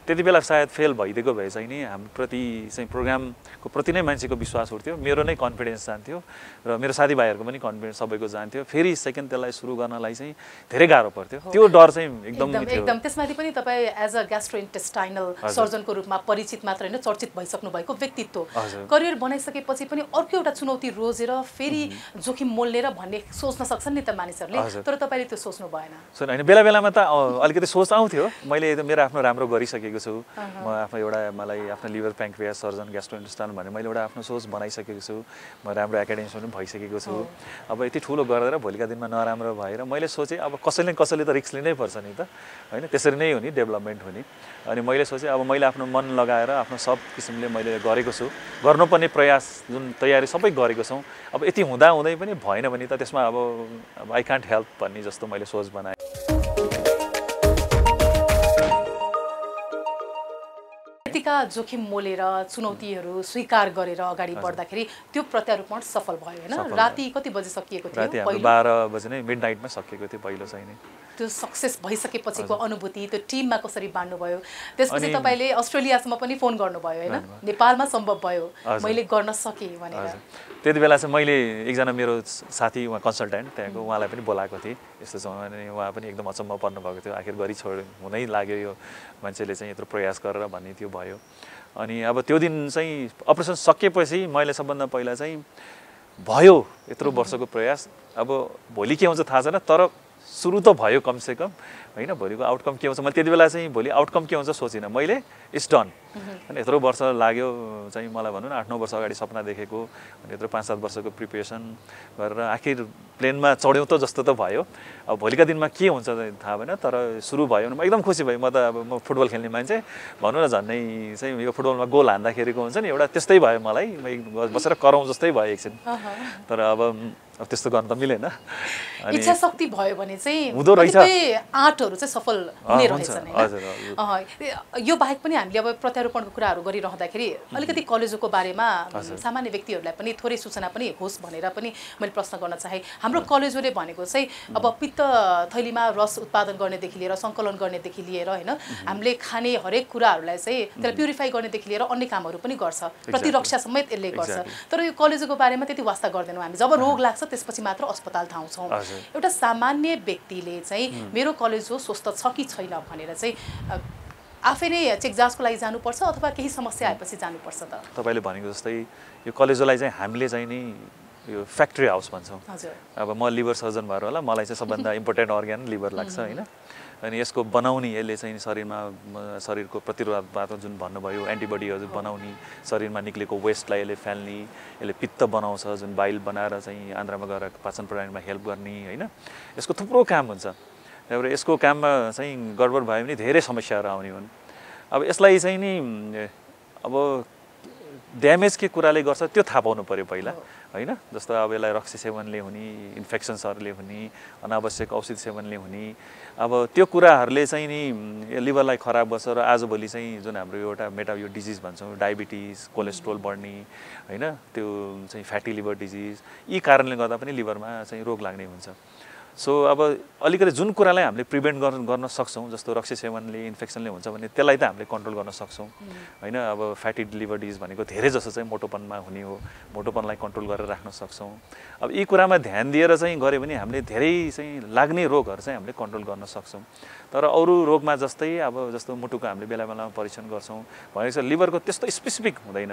त्यति बेला सायद फेल भइदिएको भए चाहिँ नि हाम्रोप्रति चाहिँ प्रोग्रामको प्रति नै मान्छेको विश्वास उठ्थ्यो, मेरो नै कन्फिडेन्स जान्थ्यो र मेरो साथीभाइहरूको पनि कन्फिडेन्स सबैको जान्थ्यो। फेरि सेकेन्ड त्यसलाई सुरु गर्नलाई चाहिँ धेरै गाह्रो पर्थ्यो। त्यो डर चाहिँ एकदम त्यसमाथि पनि तपाईँ एज अ ग्यास्ट्रोइन्टेस्टाइनल सर्जनको रूपमा परिचित मात्र होइन, चर्चित भइसक्नु भएको व्यक्तित्व, करियर बनाइसकेपछि पनि अर्को एउटा चुनौती रोजेर फेरि जोखिम मोल्नेर भन्ने सोच्न सक्छन् नि त मानिसहरूले, तर तपाईँले त्यो सोच्नु भएन? होइन, बेला बेलामा त अलिकति सोच आउँथ्यो। मैले मेरो आफ्नो राम्रो गरिसकेको छु, म आफ्नो मलाई आफ्नो लिभर प्याङ्क्रियास सर्जन ग्यास्ट्रोइन्टेस्टाइनल भने मैले एउटा आफ्नो सोच बनाइसकेको छु, म राम्रो एकाडेमिसियन पनि भइसकेको छु। अब यति ठुलो गरेर भोलिका दिनमा नराम्रो भएर मैले सोचेँ अब कसैले त रिस्क लिनै पर्छ नि त होइन, त्यसरी नै हो नि डेभलपमेन्ट हुने। अनि मैले सोचेँ अब मैले आफ्नो मन लगाएर आफ्नो सब किसिमले मैले गरेको छु, गर्नुपर्ने प्रयास जुन तयारी सबै गरेको छौँ। अब यति हुँदै पनि भएन भने त त्यसमा अब आई कान्ट हेल्प भन्ने जस्तो मैले सोच बनाएँ। यतिका जोखिम मोलेर चुनौतीहरू स्वीकार गरेर अगाडि बढ्दाखेरि त्यो प्रत्यारोपण सफल भयो होइन? राति कति बजे सकिएको थियो? राति 12 बजे नै मिडनाइटमा सकिएको थियो पहिलो चाहिँ नि। त्यो सक्सेस भइसकेपछिको अनुभूति, त्यो टिममा कसरी बाँड्नुभयो? त्यसपछि तपाईँले अस्ट्रेलियासम्म पनि फोन गर्नुभयो होइन, नेपालमा सम्भव भयो मैले गर्न सकेँ भनेर? त्यति बेला चाहिँ मैले एकजना मेरो साथी उहाँ कन्सल्टेन्ट त्यहाँको उहाँलाई पनि बोलाएको थिएँ। यस्तो छ भने उहाँ पनि एकदम अचम्म पर्नुभएको थियो, आखिर हुनै लाग्यो यो मान्छेले चाहिँ यत्रो प्रयास गरेर भन्ने थियो भयो। अनि अब त्यो दिन चाहिँ अपरेसन सकेपछि मैले सबभन्दा पहिला चाहिँ भयो यत्रो वर्षको प्रयास, अब भोलि के हुन्छ थाहा छैन तर सुरु त भयो कमसेकम होइन। भोलिको आउटकम के हुन्छ मैले त्यति बेला चाहिँ भोलि आउटकम के हुन्छ सोचिनँ, मैले इट्स डन। अनि यत्रो वर्ष लाग्यो चाहिँ मलाई भनौँ न 8-9 वर्ष अगाडि सपना देखेको, अनि यत्रो 5-7 वर्षको प्रिपेरेसन गरेर आखिर प्लेनमा चढ्यौँ त जस्तो त भयो। अब भोलिका दिनमा के हुन्छ थाहा भएन तर सुरु भयो भने म एकदम खुसी भएँ। म त अब म फुटबल खेल्ने मान्छे भनौँ न, झन्डै चाहिँ यो फुटबलमा गोल हान्दाखेरिको हुन्छ नि एउटा त्यस्तै भयो मलाई, म बसेर कराउँ जस्तै भयो एकछिन। तर अब त्यस्तो गर्न त मिलेन। इच्छा शक्ति भयो भने चाहिँ हुँदो रहेछ, आँटहरू चाहिँ सफल हुने रहेछन् होइन? यो बाहेक पनि हामीले अब प्रत्यारोपणको कुराहरू गरिरहँदाखेरि अलिकति कलेजोको बारेमा सामान्य व्यक्तिहरूलाई पनि थोरै सूचना पनि होस् भनेर पनि मैले प्रश्न गर्न चाहेँ। हाम्रो कलेजोले भनेको चाहिँ अब पित्त थैलीमा रस उत्पादन गर्नेदेखि लिएर सङ्कलन गर्नेदेखि लिएर होइन, हामीले खाने हरेक कुराहरूलाई चाहिँ त्यसलाई प्युरिफाई गर्नेदेखि लिएर अन्य कामहरू पनि गर्छ, प्रतिरक्षा समेत यसले गर्छ। तर यो कलेजोको बारेमा त्यति वास्ता गर्दैनौँ हामी। जब रोग लाग्छ त्यसपछि मात्र अस्पताल धाउँछौँ। एउटा सामान्य व्यक्तिले चाहिँ मेरो कलेज हो स्वस्थ छ कि छैन भनेर चाहिँ आफै नै चेक जाँचको लागि जानुपर्छ अथवा केही समस्या आएपछि जानुपर्छ त? तपाईँले भनेको जस्तै यो कलेजोलाई चाहिँ हामीले चाहिँ नि यो फ्याक्ट्री हाउस भन्छौँ। अब म लिभर सर्जन भएर होला, मलाई चाहिँ सबभन्दा इम्पोर्टेन्ट अर्ग्यान लिभर लाग्छ होइन। अनि यसको बनाउने यसले चाहिँ शरीरको प्रतिरोधात्मक जुन भन्नुभयो एन्टिबडीहरू बनाउने, शरीरमा निक्लेको वेस्टलाई यसले फाल्ने, यसले पित्त बनाउँछ जुन बाइल बनाएर चाहिँ आन्द्रामा गएर पाचन प्रणालीमा हेल्प गर्ने होइन। यसको थुप्रो काम हुन्छ। त्यहाँबाट यसको काममा चाहिँ गडबड भयो भने धेरै समस्याहरू आउने हुन्। अब यसलाई चाहिँ नि अब ड्यामेज के कुराले गर्छ त्यो थाहा पाउनु पर्यो पहिला होइन। जस्तो अब यसलाई रक्सी सेवनले हुने, इन्फेक्सन्सहरूले हुने, अनावश्यक औषधि सेवनले हुने, अब त्यो कुराहरूले चाहिँ नि लिभरलाई खराब गर्छ र आजभोलि चाहिँ जुन हाम्रो एउटा यो डिजिज भन्छौँ, डायबिटिज, कोलेस्ट्रोल बढ्ने होइन, त्यो चाहिँ फ्याटी लिभर डिजिज, यी कारणले गर्दा पनि लिभरमा चाहिँ रोग लाग्ने हुन्छ। सो अब अलिकति जुन कुरालाई हामीले प्रिभेन्ट गर्न सक्छौँ, जस्तो रक्सी सेवनले इन्फेक्सनले हुन्छ भने त्यसलाई त हामीले कन्ट्रोल गर्न सक्छौँ होइन। अब फ्याटी लिभर डिजिज भनेको धेरै जसो चाहिँ मोटोपनमा हुने हो, मोटोपनलाई कन्ट्रोल गरेर राख्न सक्छौँ। अब यी कुरामा ध्यान दिएर चाहिँ गऱ्यो भने हामीले धेरै चाहिँ लाग्ने रोगहरू चाहिँ हामीले कन्ट्रोल गर्न सक्छौँ। तर अरू रोगमा जस्तै अब जस्तो मुटुको हामीले बेला बेलामा परीक्षण गर्छौँ भनेको छ, लिभरको त्यस्तो स्पेसिफिक हुँदैन,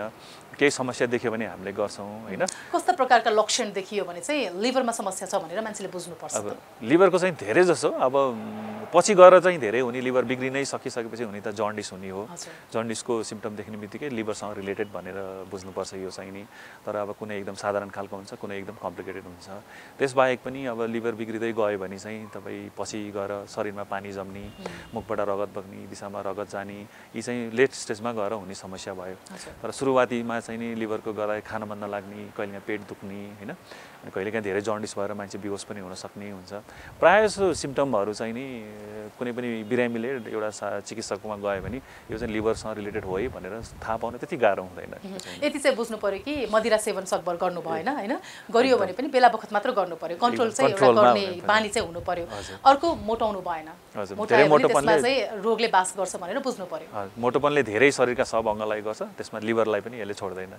केही समस्या देख्यो भने हामीले गर्छौँ होइन। कस्ता प्रकारका लक्षण देखियो भने चाहिँ लिभरमा समस्या छ भनेर मान्छेले बुझ्नुपर्छ? अब लिभरको चाहिँ धेरै जसो अब पछि गएर चाहिँ धेरै हुने, लिभर बिग्रिनै सकिसकेपछि हुने त जन्डिस हुने हो। जन्डिसको सिम्पटम देख्ने बित्तिकै लिभरसँग रिलेटेड भनेर बुझ्नुपर्छ यो चाहिँ नि। तर अब कुनै एकदम साधारण खालको हुन्छ, कुनै एकदम कम्प्लिकेटेड हुन्छ। त्यसबाहेक पनि अब लिभर बिग्रिँदै गयो भने चाहिँ तपाईँ पछि गएर शरीरमा पानी जम्ने, मुखबाट रगत बग्ने, दिशामा रगत जाने, यी चाहिँ लेट स्टेजमा गएर हुने समस्या भयो। तर सुरुवातीमा चाहिँ नि लिभरको गराइ खान मन नलाग्ने, कहिलेकाहीँ पेट दुख्ने होइन, अनि कहिलेकाहीँ धेरै जन्डिस भएर मान्छे बेहोस पनि हुन सक्ने हुन्छ। प्रायः जसो सिम्टमहरू चाहिँ नि कुनै पनि बिरामीले एउटा चिकित्सकमा गयो भने यो चाहिँ लिभरसँग रिलेटेड हो है भनेर थाहा पाउन त्यति गाह्रो हुँदैन। यति चाहिँ बुझ्नु पर्यो कि मदिरा सेवन सकभर गर्नु भएन होइन, गरियो भने पनि बेला बखत मात्र गर्नु पर्यो, कन्ट्रोल चाहिँ एउटा गर्ने बानी चाहिँ हुनु पर्यो। अर्को मोटाउनु भएन, मोटायोपनले चाहिँ रोगले बास गर्छ भनेर बुझ्नु पर्यो। मोटोपनले धेरै शरीरका सब अङ्गलाई गर्छ, त्यसमा लिभरलाई पनि यसले छोड्दैन।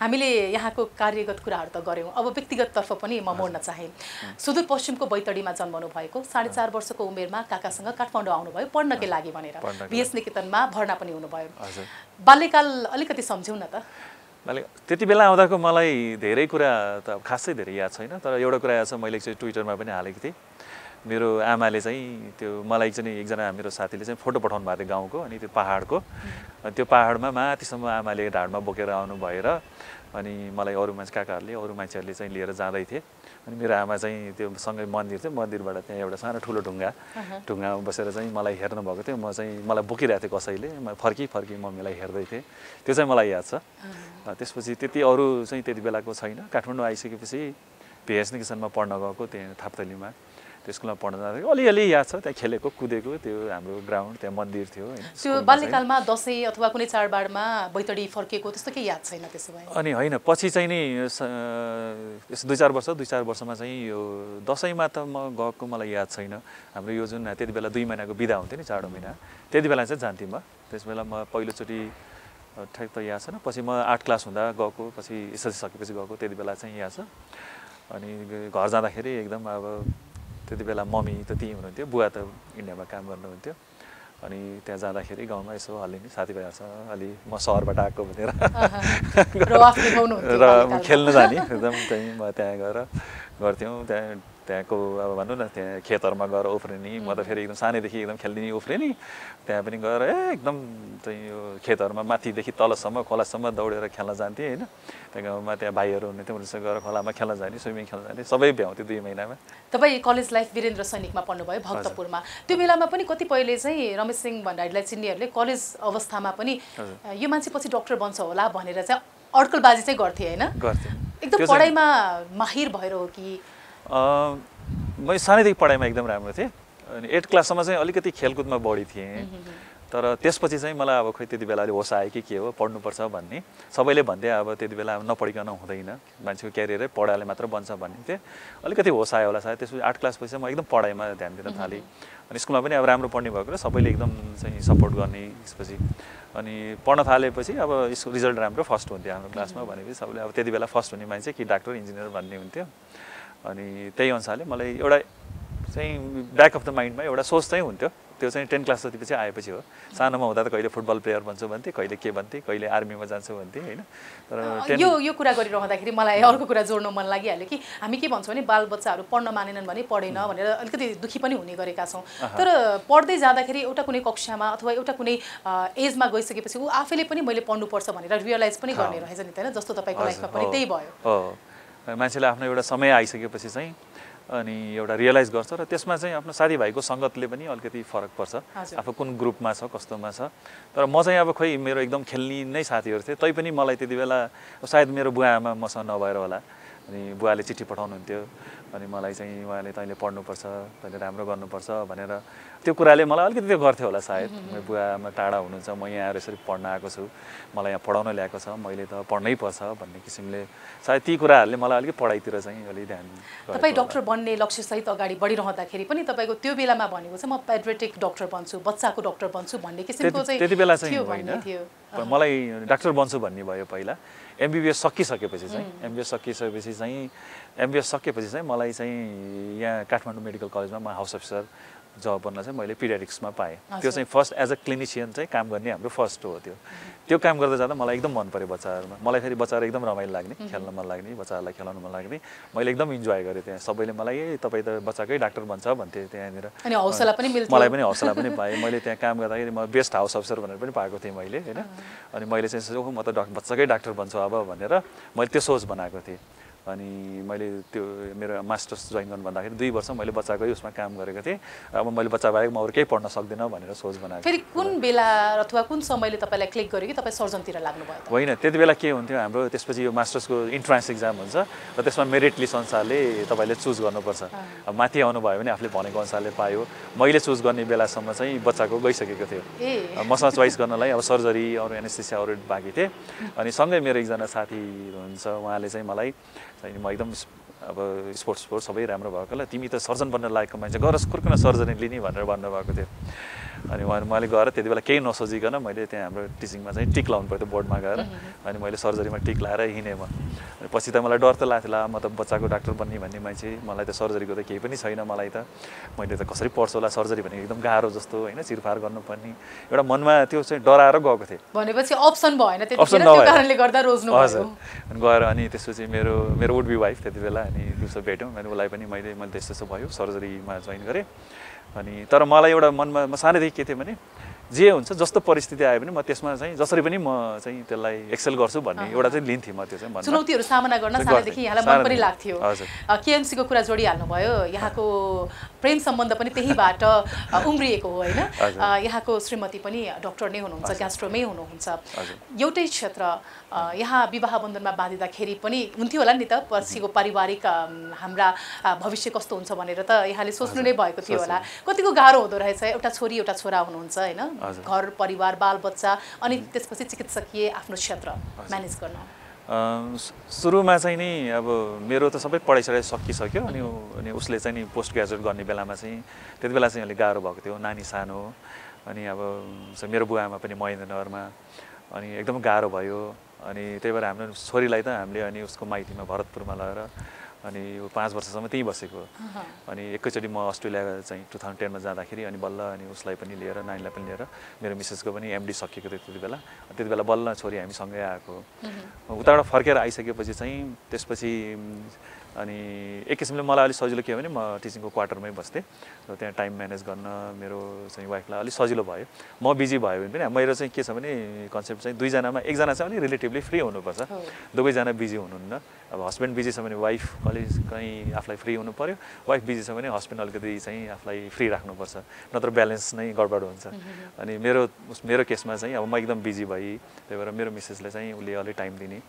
हामीले यहाँको कार्यगत कुराहरू त गऱ्यौँ, अब व्यक्तिगत तर्फ पनि म मोड्न चाहे। सुदूरपश्चिमको बैतडीमा जन्मनु भएको, 4.5 वर्षको उमेरमा काकासँग काठमाडौँ आउनुभयो पढ्नकै लागि भनेर, बीएस निकेतनमा भर्ना पनि हुनुभयो। बाल्यकाल अलिकति सम्झौँ न त। त्यति बेला आउँदाको मलाई धेरै कुरा त खासै धेरै याद छैन, तर एउटा कुरा याद छ, मैले चाहिँ ट्विटरमा पनि हालेको थिएँ। मेरो आमाले चाहिँ त्यो मलाई चाहिँ एकजना मेरो साथीले चाहिँ फोटो पठाउनु भएको थियो गाउँको, अनि त्यो पहाडको, त्यो पहाडमा माथिसम्म आमाले ढाडमा बोकेर आउनु भएर अनि मलाई अरू मान्छे काकाहरूले अरू मान्छेहरूले चाहिँ लिएर जाँदै थिए। अनि मेरो आमा चाहिँ त्यो सँगै मन्दिर थियो, मन्दिरबाट त्यहाँ एउटा सानो ठुलो ढुङ्गामा बसेर चाहिँ मलाई हेर्नु भएको थियो। म चाहिँ मलाई बोकिरहेको थिएँ कसैले, म फर्की मम्मीलाई हेर्दै थिएँ, त्यो चाहिँ मलाई याद छ। त्यसपछि त्यति अरू चाहिँ त्यति बेलाको छैन। काठमाडौँ आइसकेपछि बीएस निकेतनमा पढ्न गएको, त्यहाँ थाप्तलीमा त्यो स्कुलमा पढ्न जाँदाखेरि अलिअलि याद छ, त्यहाँ खेलेको कुदेको, त्यो हाम्रो ग्राउन्ड, त्यहाँ मन्दिर थियो होइन। त्यो बाल्यकालमा दसैँ अथवा कुनै चाडबाडमा बैतडी फर्केको त्यस्तो केही याद छैन त्यसो भए? अनि होइन, पछि चाहिँ नि यस्तो 2-4 वर्षमा चाहिँ यो दसैँमा त म गएको मलाई याद छैन। हाम्रो यो जुन त्यति बेला 2 महिनाको बिदा हुन्थ्यो नि, चाडो महिना, त्यति बेला चाहिँ जान्थेँ म। त्यस बेला म पहिलोचोटि ठ्याक त याद छैन, पछि म 8 क्लास हुँदा गएको, पछि एसएलसी सकेपछि गएको, त्यति बेला चाहिँ याद छ। अनि घर जाँदाखेरि एकदम अब त्यति बेला मम्मी त त्यहीँ हुनुहुन्थ्यो, बुवा त इन्डियामा काम गर्नुहुन्थ्यो। अनि त्यहाँ जाँदाखेरि गाउँमा यसो अलिअलि साथीभाइहरूसँग अलि म सहरबाट आएको भनेर र खेल्न जाने एकदम चाहिँ म त्यहाँ गएर गर्थ्यौँ। त्यहाँको अब भनौँ न, त्यहाँ खेतहरूमा गएर उफ्रिने, म त फेरि एकदम सानैदेखि एकदम खेल्दिने उफ्रिने, त्यहाँ पनि गएर एकदम चाहिँ यो खेतहरूमा माथिदेखि तलसम्म खोलासम्म दौडेर खेल्न जान्थेँ होइन। त्यहाँ गाउँमा त्यहाँ भाइहरू हुनुहुन्थ्यो, उनीहरूसँग गएर खोलामा खेल्न जाने, स्विमिङ खेल्न जाने, सबै भ्याउँथ्यो 2 महिनामा। तपाईँ कलेज लाइफ वीरेन्द्र सैनिकमा पढ्नुभयो भक्तपुरमा, त्यो बेलामा पनि कतिपयले चाहिँ रमेश सिंह भण्डारीलाई चिन्नेहरूले कलेज अवस्थामा पनि यो मान्छे पछि डक्टर बन्छ होला भनेर चाहिँ अड्कलबाजी चाहिँ गर्थे होइन? एकदम पढाइमा माहिर भएर हो कि? म सानैदेखि पढाइमा एकदम राम्रो थिएँ। अनि 8 क्लाससम्म चाहिँ अलिकति खेलकुदमा बढी थिएँ, तर त्यसपछि चाहिँ मलाई अब खोइ त्यति बेला होस आयो कि के हो, पढ्नुपर्छ भन्ने सबैले भन्थे। अब त्यति बेला नपढिकन हुँदैन, मान्छेको क्यारियरै पढाइले मात्र बन्छ भन्ने थिएँ। अलिकति होस आयो होला सायद। त्यसपछि 8 क्लासपछि म एकदम पढाइमा ध्यान दिन थालेँ। अनि स्कुलमा पनि अब राम्रो पढ्ने भएको र सबैले एकदम चाहिँ सपोर्ट गर्ने। त्यसपछि अनि पढ्न थालेपछि अब रिजल्ट राम्रो, फर्स्ट हुन्थ्यो हाम्रो क्लासमा भनेपछि सबैले अब त्यति बेला फर्स्ट हुने मान्छे कि डाक्टर इन्जिनियर भन्ने हुन्थ्यो। अनि त्यही अनुसारले मलाई एउटा चाहिँ ब्याक अफ द माइन्डमा एउटा सोच चाहिँ हुन्थ्यो। त्यो चाहिँ 10 क्लास जतिपछि आएपछि हो। सानोमा हुँदा त कहिले फुटबल प्लेयर बन्छु भन्थेँ, कहिले के भन्थेँ, कहिले आर्मीमा जान्छु भन्थेँ होइन। तर यो कुरा गरिरहँदाखेरि मलाई अर्को कुरा जोड्न मन लागिहाल्यो कि हामी के भन्छौँ भने बालबच्चाहरू पढ्न मानेनन् भने पढेन भनेर अलिकति दुःखी पनि हुने गरेका छौँ। तर पढ्दै जाँदाखेरि एउटा कुनै कक्षामा अथवा एउटा कुनै एजमा गइसकेपछि ऊ आफैले पनि मैले पढ्नुपर्छ भनेर रियलाइज पनि गर्ने रहेछ नि त होइन? जस्तो तपाईँको लाइफमा पनि त्यही भयो। मान्छेले आफ्नो एउटा समय आइसकेपछि चाहिँ अनि एउटा रियलाइज गर्छ र त्यसमा चाहिँ आफ्नो साथीभाइको सङ्गतले पनि अलिकति फरक पर्छ आफू कुन ग्रुपमा छ कस्तोमा छ तर म चाहिँ अब खोइ मेरो एकदम खेल्ने नै साथीहरू थिए तैपनि मलाई त्यति बेला सायद मेरो बुवा आमा मसँग नभएर होला अनि बुवाले चिठी पठाउनुहुन्थ्यो अनि मलाई चाहिँ उहाँले तैँले पढ्नुपर्छ तैँले राम्रो गर्नुपर्छ भनेर त्यो कुराले मलाई अलिकति त्यो गर्थ्यो होला सायद मेरो बुवा आमा टाढा हुनुहुन्छ म यहाँ आएर यसरी पढ्न आएको छु मलाई यहाँ पढाउन ल्याएको छ मैले त पढ्नै पर्छ भन्ने किसिमले सायद ती कुराहरूले मलाई अलिकति पढाइतिर चाहिँ अलिक ध्यान तपाईँ डक्टर बन्ने लक्ष्यसहित अगाडि बढिरहँदाखेरि पनि तपाईँको त्यो बेलामा भनेको छ म पेडियाट्रिक डक्टर बन्छु बच्चाको डक्टर बन्छु भन्ने किसिमको चाहिँ त्यति बेला चाहिँ होइन मलाई डाक्टर बन्छु भन्ने भयो पहिला एमबिबिएस सकिसकेपछि चाहिँ मलाई चाहिँ यहाँ काठमाडौँ मेडिकल कलेजमा म हाउस अफिसर जब बन्न चाहिँ मैले पिडियाट्रिक्समा पाएँ त्यो चाहिँ फर्स्ट एज अ क्लिनिसियन चाहिँ काम गर्ने हाम्रो फर्स्ट हो त्यो काम गर्दा जाँदा मलाई एकदम मन पऱ्यो बच्चाहरूमा मलाई फेरि बच्चाहरू एकदम रमाइलो लाग्ने खेल्न मन लाग्ने बच्चाहरूलाई खेलाउन मन लाग्ने मैले एकदम इन्जोय गरेँ त्यहाँ सबैले मलाई तपाईँ त बच्चाकै डाक्टर बन्छ भन्थे त्यहाँनिर अनि हौसला पनि मिल्थ्यो मलाई पनि हौसला पनि पाएँ मैले त्यहाँ काम गर्दाखेरि म बेस्ट हाउस अफिसर भनेर पनि पाएको थिएँ मैले होइन अनि मैले चाहिँ सोचेँ म त बच्चाकै डाक्टर बन्छु अब भनेर मैले त्यो सोच बनाएको थिएँ अनि मैले त्यो मेरो मास्टर्स जोइन गर्नु भन्दाखेरि 2 वर्ष मैले बच्चाकै उसमा काम गरेको थिएँ अब मैले बच्चा बाहेक म अरू केही पढ्न सक्दिनँ भनेर सोच बनाएको फेरि कुन बेला अथवा कुन समयले तपाईँलाई क्लिक गर्यो कि तपाईँ सर्जनतिर लाग्नुभयो होइन त्यति बेला के हुन्थ्यो हाम्रो त्यसपछि यो मास्टर्सको इन्ट्रान्स एक्जाम हुन्छ र त्यसमा मेरिट लिस्ट अनुसारले तपाईँले चुज गर्नुपर्छ अब माथि आउनुभयो भने आफूले भनेको अनुसारले पायो मैले चुज गर्ने बेलासम्म चाहिँ बच्चाको गइसकेको थियो मसँग चोइस गर्नलाई अब सर्जरी अरू एनेस्थेसिया अरू बाँकी थिए अनि सँगै मेरो एकजना साथी हुनुहुन्छ उहाँले चाहिँ मलाई म एकदम अब स्पोर्ट्स सबै राम्रो भएकोलाई तिमी त सर्जन बन्न लागेको मान्छे गर कुर्कुन सर्जरी लिने भनेर भन्नुभएको थियो अनि मैले गएर त्यति बेला केही नसोचिकन मैले त्यहाँ हाम्रो टिचिङमा चाहिँ टिक लाउनु पर्थ्यो बोर्डमा गएर अनि मैले सर्जरीमा टिक लाएर हिँडेँ म पछि त मलाई डर त लाग्थ्यो म त बच्चाको डाक्टर बन्ने भन्ने मान्छे मलाई त सर्जरीको त केही पनि छैन मलाई त मैले त कसरी पढ्छु होला सर्जरी भनेको एकदम गाह्रो जस्तो होइन चिरफार गर्नुपर्ने एउटा मनमा त्यो चाहिँ डराएर गएको थिएँ भनेपछि अप्सन भएन त्यतिखेर त्यो कारणले गर्दा रोज्नु भयो अनि गएर अनि त्यसपछि मेरो वुड बी वाइफ त्यति बेला अनि दिउँसो भेट्यौँ अनि उसलाई पनि मैले त्यस्तो भयो सर्जरीमा जोइन गरेँ अनि तर मलाई एउटा मनमा म सानैदेखि के थियो भने जे हुन्छ जस्तो परिस्थिति आयो भने म त्यसमा चाहिँ जसरी पनि म चाहिँ त्यसलाई एक्सेल गर्छु भन्ने एउटा चाहिँ लिन्थेँ म त्यो चाहिँ चुनौतीहरू सामना गर्न सानैदेखि यहाँलाई मन पनि लाग्थ्यो केएमसीको कुरा जोडिहाल्नु भयो यहाँको प्रेम सम्बन्ध पनि त्यहीबाट उम्रिएको हो होइन यहाँको श्रीमती पनि डक्टर नै हुनुहुन्छ ग्यास्ट्रोमै हुनुहुन्छ एउटै क्षेत्र यहाँ विवाह बन्धनमा बाँधिँदाखेरि पनि हुन्थ्यो होला नि त पछिको पारिवारिक हाम्रा भविष्य कस्तो हुन्छ भनेर त यहाँले सोच्नु नै भएको थियो होला कतिको गाह्रो हुँदो रहेछ एउटा छोरी एउटा छोरा हुनुहुन्छ होइन घर परिवार बाल बच्चा अनि त्यसपछि चिकित्सकीय आफ्नो क्षेत्र म्यानेज गर्न सुरुमा चाहिँ नि अब मेरो त सबै पढाइसढाइ सकिसक्यो अनि उसले चाहिँ नि पोस्ट ग्रेजुएट गर्ने बेलामा चाहिँ त्यति बेला चाहिँ अलिक गाह्रो भएको थियो नानी सानो अनि अब मेरो बुवा आमा पनि महेन्द्रनगरमा अनि एकदम गाह्रो भयो अनि त्यही भएर हाम्रो छोरीलाई त हामीले अनि उसको माइतीमा भरतपुरमा लगेर अनि यो 5 वर्षसम्म त्यहीँ बसेको अनि एकैचोटि म अस्ट्रेलिया चाहिँ 2010 मा जाँदाखेरि अनि बल्ल अनि उसलाई पनि लिएर नानीलाई पनि लिएर मेरो मिसेसको पनि एमडी सकिएको थियो त्यति बेला बल्ल छोरी हामी सँगै आएको उताबाट फर्केर आइसकेपछि चाहिँ त्यसपछि अनि एक किसिमले मलाई अलिक सजिलो के हो भने म टिचिङको क्वार्टरमै बस्थेँ र त्यहाँ टाइम म्यानेज गर्न मेरो चाहिँ वाइफलाई अलिक सजिलो भयो म बिजी भयो भने पनि मेरो चाहिँ के छ भने कन्सेप्ट चाहिँ दुईजनामा एकजना चाहिँ अलिक रिलेटिभली फ्री हुनुपर्छ दुवैजना बिजी हुनुहुन्न अब हस्बेन्ड बिजी छ भने वाइफ कहीँ आफूलाई फ्री हुनु पर्यो वाइफ बिजी छ भने हस्बेन्ड अलिकति चाहिँ आफूलाई फ्री राख्नुपर्छ नत्र ब्यालेन्स नै गडबड हुन्छ अनि मेरो केसमा चाहिँ अब म एकदम बिजी भएँ त्यही भएर मेरो मिसेसले चाहिँ उसले अलिक टाइम दिने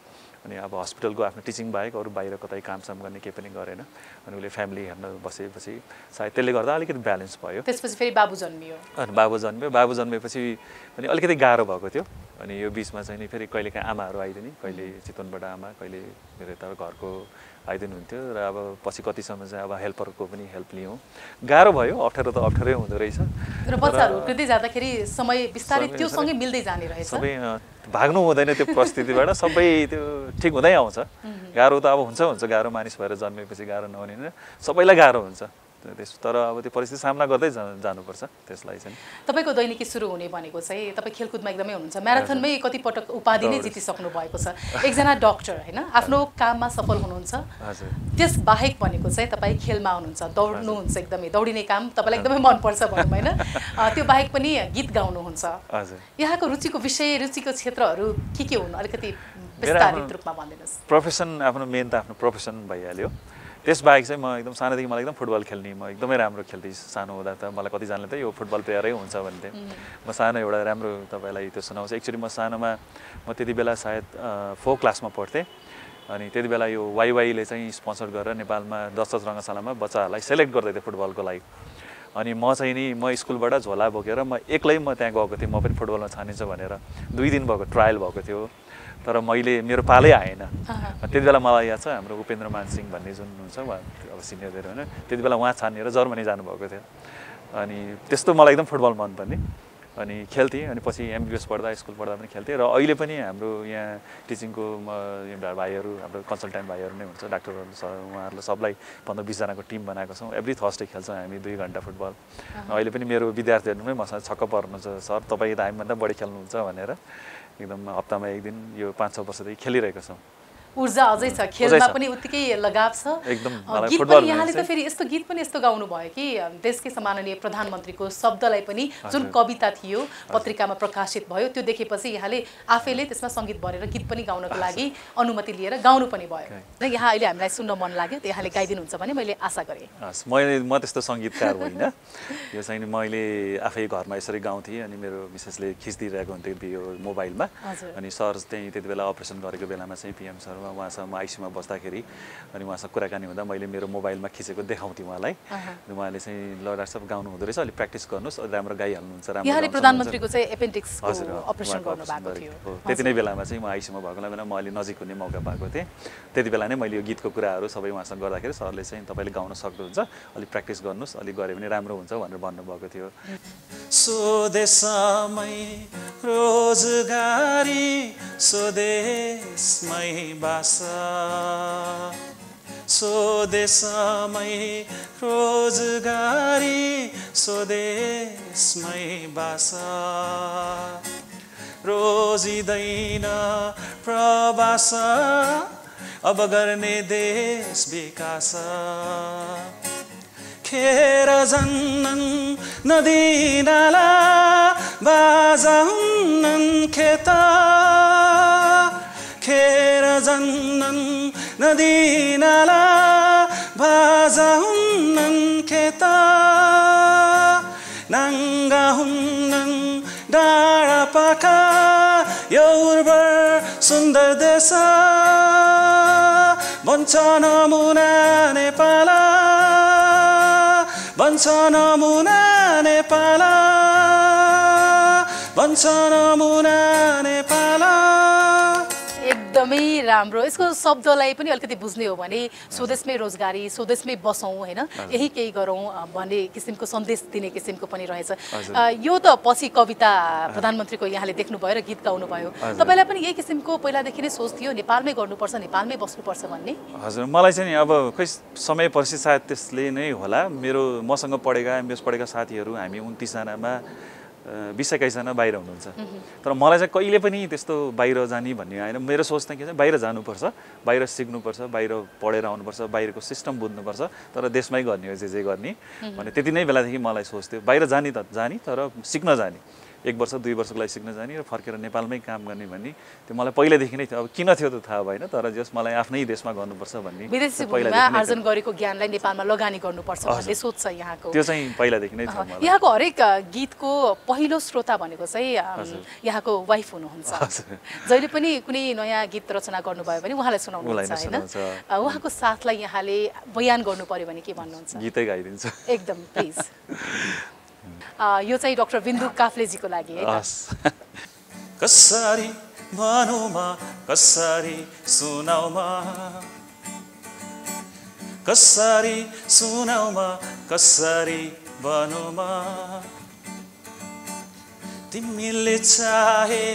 अनि अब हस्पिटलको आफ्नो टिचिङ बाहेक अरू बाहिर कतै कामसाम गर्ने केही पनि गरेन अनि उसले फ्यामिली हेर्न बसेपछि सायद त्यसले गर्दा अलिकति ब्यालेन्स भयो त्यसपछि फेरि बाबु जन्मियो अनि बाबु जन्मेपछि अनि अलिकति गाह्रो भएको थियो अनि यो बिचमा चाहिँ नि फेरि कहिलेकाहीँ आमाहरू आइदिने कहिले चितवनबाट आमा कहिले मेरो यता घरको आइदिनुहुन्थ्यो र अब पछि कतिसम्म चाहिँ अब हेल्परको पनि हेल्प लियौँ गाह्रो भयो अप्ठ्यारो त अप्ठ्यारै हुँदो रहेछ र बच्चाहरू हुर्किँदै जाँदाखेरि समय बिस्तारै त्यो सँगै मिल्दै जाने रहेछ सबै भाग्नु हुँदैन त्यो परिस्थितिबाट सबै त्यो ठिक हुँदै आउँछ गाह्रो त अब हुन्छ गाह्रो मानिस भएर जन्मेपछि गाह्रो नहुने सबैलाई गाह्रो हुन्छ तर अब त्यो परिस्थिति सामना गर्दै जानुपर्छ त्यसलाई चाहिँ तपाईँको दैनिकी सुरु हुने भनेको चाहिँ तपाईँ खेलकुदमा एकदमै हुनुहुन्छ म्याराथनमै कतिपटक उपाधि नै जितिसक्नु भएको छ एकजना डक्टर होइन आफ्नो काममा सफल हुनुहुन्छ त्यस बाहेक भनेको चाहिँ तपाईँ खेलमा हुनुहुन्छ दौड्नुहुन्छ एकदमै दौडिने काम तपाईँलाई एकदमै मनपर्छ भनौँ होइन त्यो बाहेक पनि गीत गाउनुहुन्छ यहाँको रुचिको विषय रुचिको क्षेत्रहरू के हुन् अलिकति विस्तारित रूपमा भनिदिनुहोस् प्रोफेसन आफ्नो मेन त आफ्नो प्रोफेसन भइहाल्यो त्यसबाहेक चाहिँ म एकदम सानोदेखि मलाई एकदम फुटबल खेल्ने, म एकदमै राम्रो खेल्थेँ सानो हुँदा त। मलाई कतिजनाले त यो फुटबल प्लेयरै हुन्छ भन्थे। म सानो एउटा राम्रो तपाईँलाई त्यो सुनाउँछु। एक्चुअली म सानोमा म त्यति बेला सायद 4 क्लासमा पढ्थेँ। अनि त्यति बेला यो वाइवाईले चाहिँ स्पोन्सर गरेर नेपालमा 10 रङ्गशालामा बच्चाहरूलाई सेलेक्ट गर्दै थियो फुटबलको लागि। अनि म चाहिँ नि म स्कुलबाट झोला बोकेर म एक्लै त्यहाँ गएको थिएँ, म पनि फुटबलमा छानिन्छ भनेर। 2 दिन भएको ट्रायल भएको थियो, तर मेरो पालै आएन। त्यति बेला मलाई याद छ हाम्रो उपेन्द्र मान सिंह भन्ने जुन हुन्छ उहाँ अब सिनियर धेरै होइन, त्यति बेला उहाँ छानिएर जर्मनी जानुभएको थियो। अनि त्यस्तो मलाई एकदम फुटबल मनपर्ने। अनि खेल्थेँ। अनि पछि एमबिबिएस पढ्दा स्कुल पढ्दा पनि खेल्थेँ। र अहिले पनि हाम्रो यहाँ टिचिङको भाइहरू, हाम्रो कन्सल्टेन्ट भाइहरू नै हुन्छ, डाक्टरहरू छ, उहाँहरूले सबलाई 15-20 जनाको टिम बनाएको छौँ। एभ्री थर्सडे खेल्छौँ हामी 2 घन्टा फुटबल। अहिले पनि मेरो विद्यार्थीहरू नै मसँग छक्क पर्नुहुन्छ, सर तपाईँ त हामीभन्दा बढी खेल्नुहुन्छ भनेर। एकदम हप्तामा 1 दिन यो 5-6 वर्षदेखि खेलिरहेको छौँ। ऊर्जा अझै छ, खेलमा पनि उत्तिकै लगाव छ। एकदम गीत पनि यहाँले त फेरि यस्तो गीत पनि यस्तो गाउनु भयो कि देशकै सम्माननीय प्रधानमन्त्रीको शब्दलाई पनि जुन कविता थियो पत्रिकामा प्रकाशित भयो, त्यो देखेपछि यहाँले आफैले त्यसमा सङ्गीत भरेर गीत पनि गाउनको लागि अनुमति लिएर गाउनु पनि भयो। र यहाँ अहिले हामीलाई सुन्न मन लाग्यो, त यहाँले गाइदिनुहुन्छ भने मैले आशा गरेँ। म त्यस्तो सङ्गीतकार होइन। यो चाहिँ मैले आफै घरमा यसरी गाउँथेँ। अनि मेरो मिसेसले खिचिदिइरहेको हुन्थ्यो यो मोबाइलमा। अनि सर त्यही त्यति बेला अपरेसन गरेको बेलामा चाहिँ पिएम सर उहाँसँग म आइसियुमा बस्दाखेरि अनि उहाँसँग कुराकानी हुँदा मैले मेरो मोबाइलमा खिचेको देखाउँथेँ उहाँलाई। उहाँले चाहिँ ल डाक्टर साहब गाउनु हुँदो रहेछ, अलिक प्र्याक्टिस गर्नुहोस्, राम्रो गाइहाल्नुहुन्छ, राम्रो। यहाँले प्रधानमन्त्रीको चाहिँ एपेन्डिक्सको अपरेसन गर्नुभएको थियो। त्यति नै बेलामा चाहिँ म आइसियुमा भएको बेला म अलि नजिक हुने मौका पाएको थिएँ। त्यति बेला नै मैले यो गीतको कुराहरू सबै उहाँसँग गर्दाखेरि सरले चाहिँ तपाईँले गाउन सक्नुहुन्छ, अलिक प्र्याक्टिस गर्नुहोस्, अलिक गऱ्यो भने राम्रो हुन्छ भनेर भन्नुभएको थियो। स्वदेशमै रोजगारी स्वदेशमै स्वदेशमै रोजगारी स्वदेशमै बासा रोजिँदैन प्रवास अब गर्ने देश विकास खेर जन्नन् नदी नाला बाजा हुन्नन् खेत खेर जन्नन् नदी नाला बाजा हुन्नन् खेत नाङ्गा हुन्नन् डाँडा पाखा यो उर्वर सुन्दर देश बन्छ नमुना नेपाल बन्छ नमुना नेपाल बन्छ नमुना नेपाल। एकदमै राम्रो। यसको शब्दलाई पनि अलिकति बुझ्ने हो भने स्वदेशमै रोजगारी स्वदेशमै बसौँ होइन, यही केही गरौँ भन्ने किसिमको सन्देश दिने किसिमको पनि रहेछ। यो त पछि कविता प्रधानमन्त्रीको यहाँले देख्नुभयो र गीत गाउनुभयो, तपाईँलाई पनि यही किसिमको पहिलादेखि नै सोच थियो नेपालमै गर्नुपर्छ, नेपालमै बस्नुपर्छ भन्ने? हजुर, मलाई चाहिँ नि अब खै समय पछि सायद त्यसले नै होला। मसँग पढेका एमबिएस पढेका साथीहरू हामी 29 जनामा 20-21 जना बाहिर हुनुहुन्छ। तर मलाई चाहिँ कहिले पनि त्यस्तो बाहिर जाने भन्ने आएन। मेरो सोच चाहिँ के छ, बाहिर जानुपर्छ, बाहिर सिक्नुपर्छ, बाहिर पढेर आउनुपर्छ, बाहिरको सिस्टम बुझ्नुपर्छ, तर देशमै गर्ने हो जे गर्ने भने त्यति नै बेलादेखि मलाई सोच थियो। बाहिर जाने त जाने, तर सिक्न जाने, 1 वर्ष 2 वर्षको लागि सिक्न जाने र फर्केर नेपालमै काम गर्ने भन्ने त्यो मलाई पहिल्यैदेखि नै थियो। अब किन थियो त थाहा भएन, तर जस मलाई आफ्नै देशमा गर्नुपर्छ भन्ने, विदेशी भूमिमा आर्जन गरेको ज्ञानलाई नेपालमा लगानी गर्नुपर्छ भन्ने सोच छ यहाँको। त्यो चाहिँ पहिलादेखि नै थियो मलाई। यहाँको हरेक गीतको पहिलो श्रोता भनेको चाहिँ यहाँको वाइफ हुनुहुन्छ। जहिले पनि कुनै नयाँ गीत रचना गर्नुभयो भने उहाँलाई सुनाउनुहुन्छ होइन? उहाँको साथलाई यहाँले बयान गर्नु पर्यो भने के भन्नुहुन्छ? गीतै गाइदिन्छु एकदम प्लिज। यो चाहिँ डाक्टर बिन्दु काफ्लेजीको लागि है। कसरी भनौमा कसरी सुनाउमा कसरी सुनाउमा कसरी भनौमा तिमीले चाहे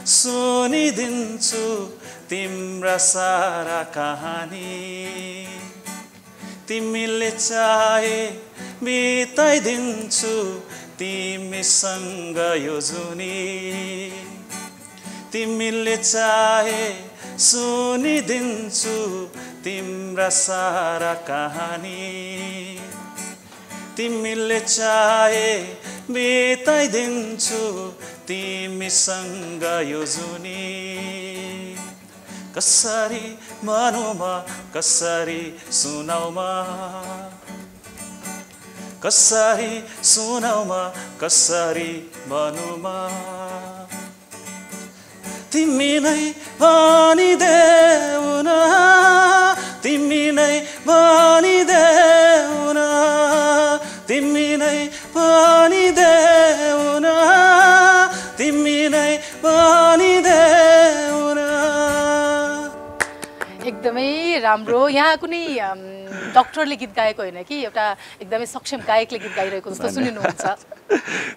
सुनिदिन्छु तिम्रा सारा कहानी तिमीले चाहे बिताइदिन्छु तिमीसँग यो जुनी तिमीले चाहे सुनिदिन्छु तिम्रा सारा कहानी तिमीले चाहे बिताइदिन्छु तिमीसँग यो जुनी कसरी मनुमा कसरी सुनाउमा कसरी सुनाउमा कसरी मनुमा तिमी नै भनिदेऊ न तिमी नै भनिदेऊ न तिमी नै भनिदेऊ न तिमी नै भनिदेऊ न। एकदमै राम्रो। यहाँ कुनै डक्टरले गीत गाएको होइन कि एउटा एकदमै सक्षम गायकले गीत गाइरहेको जस्तो सुनिनुहुन्छ?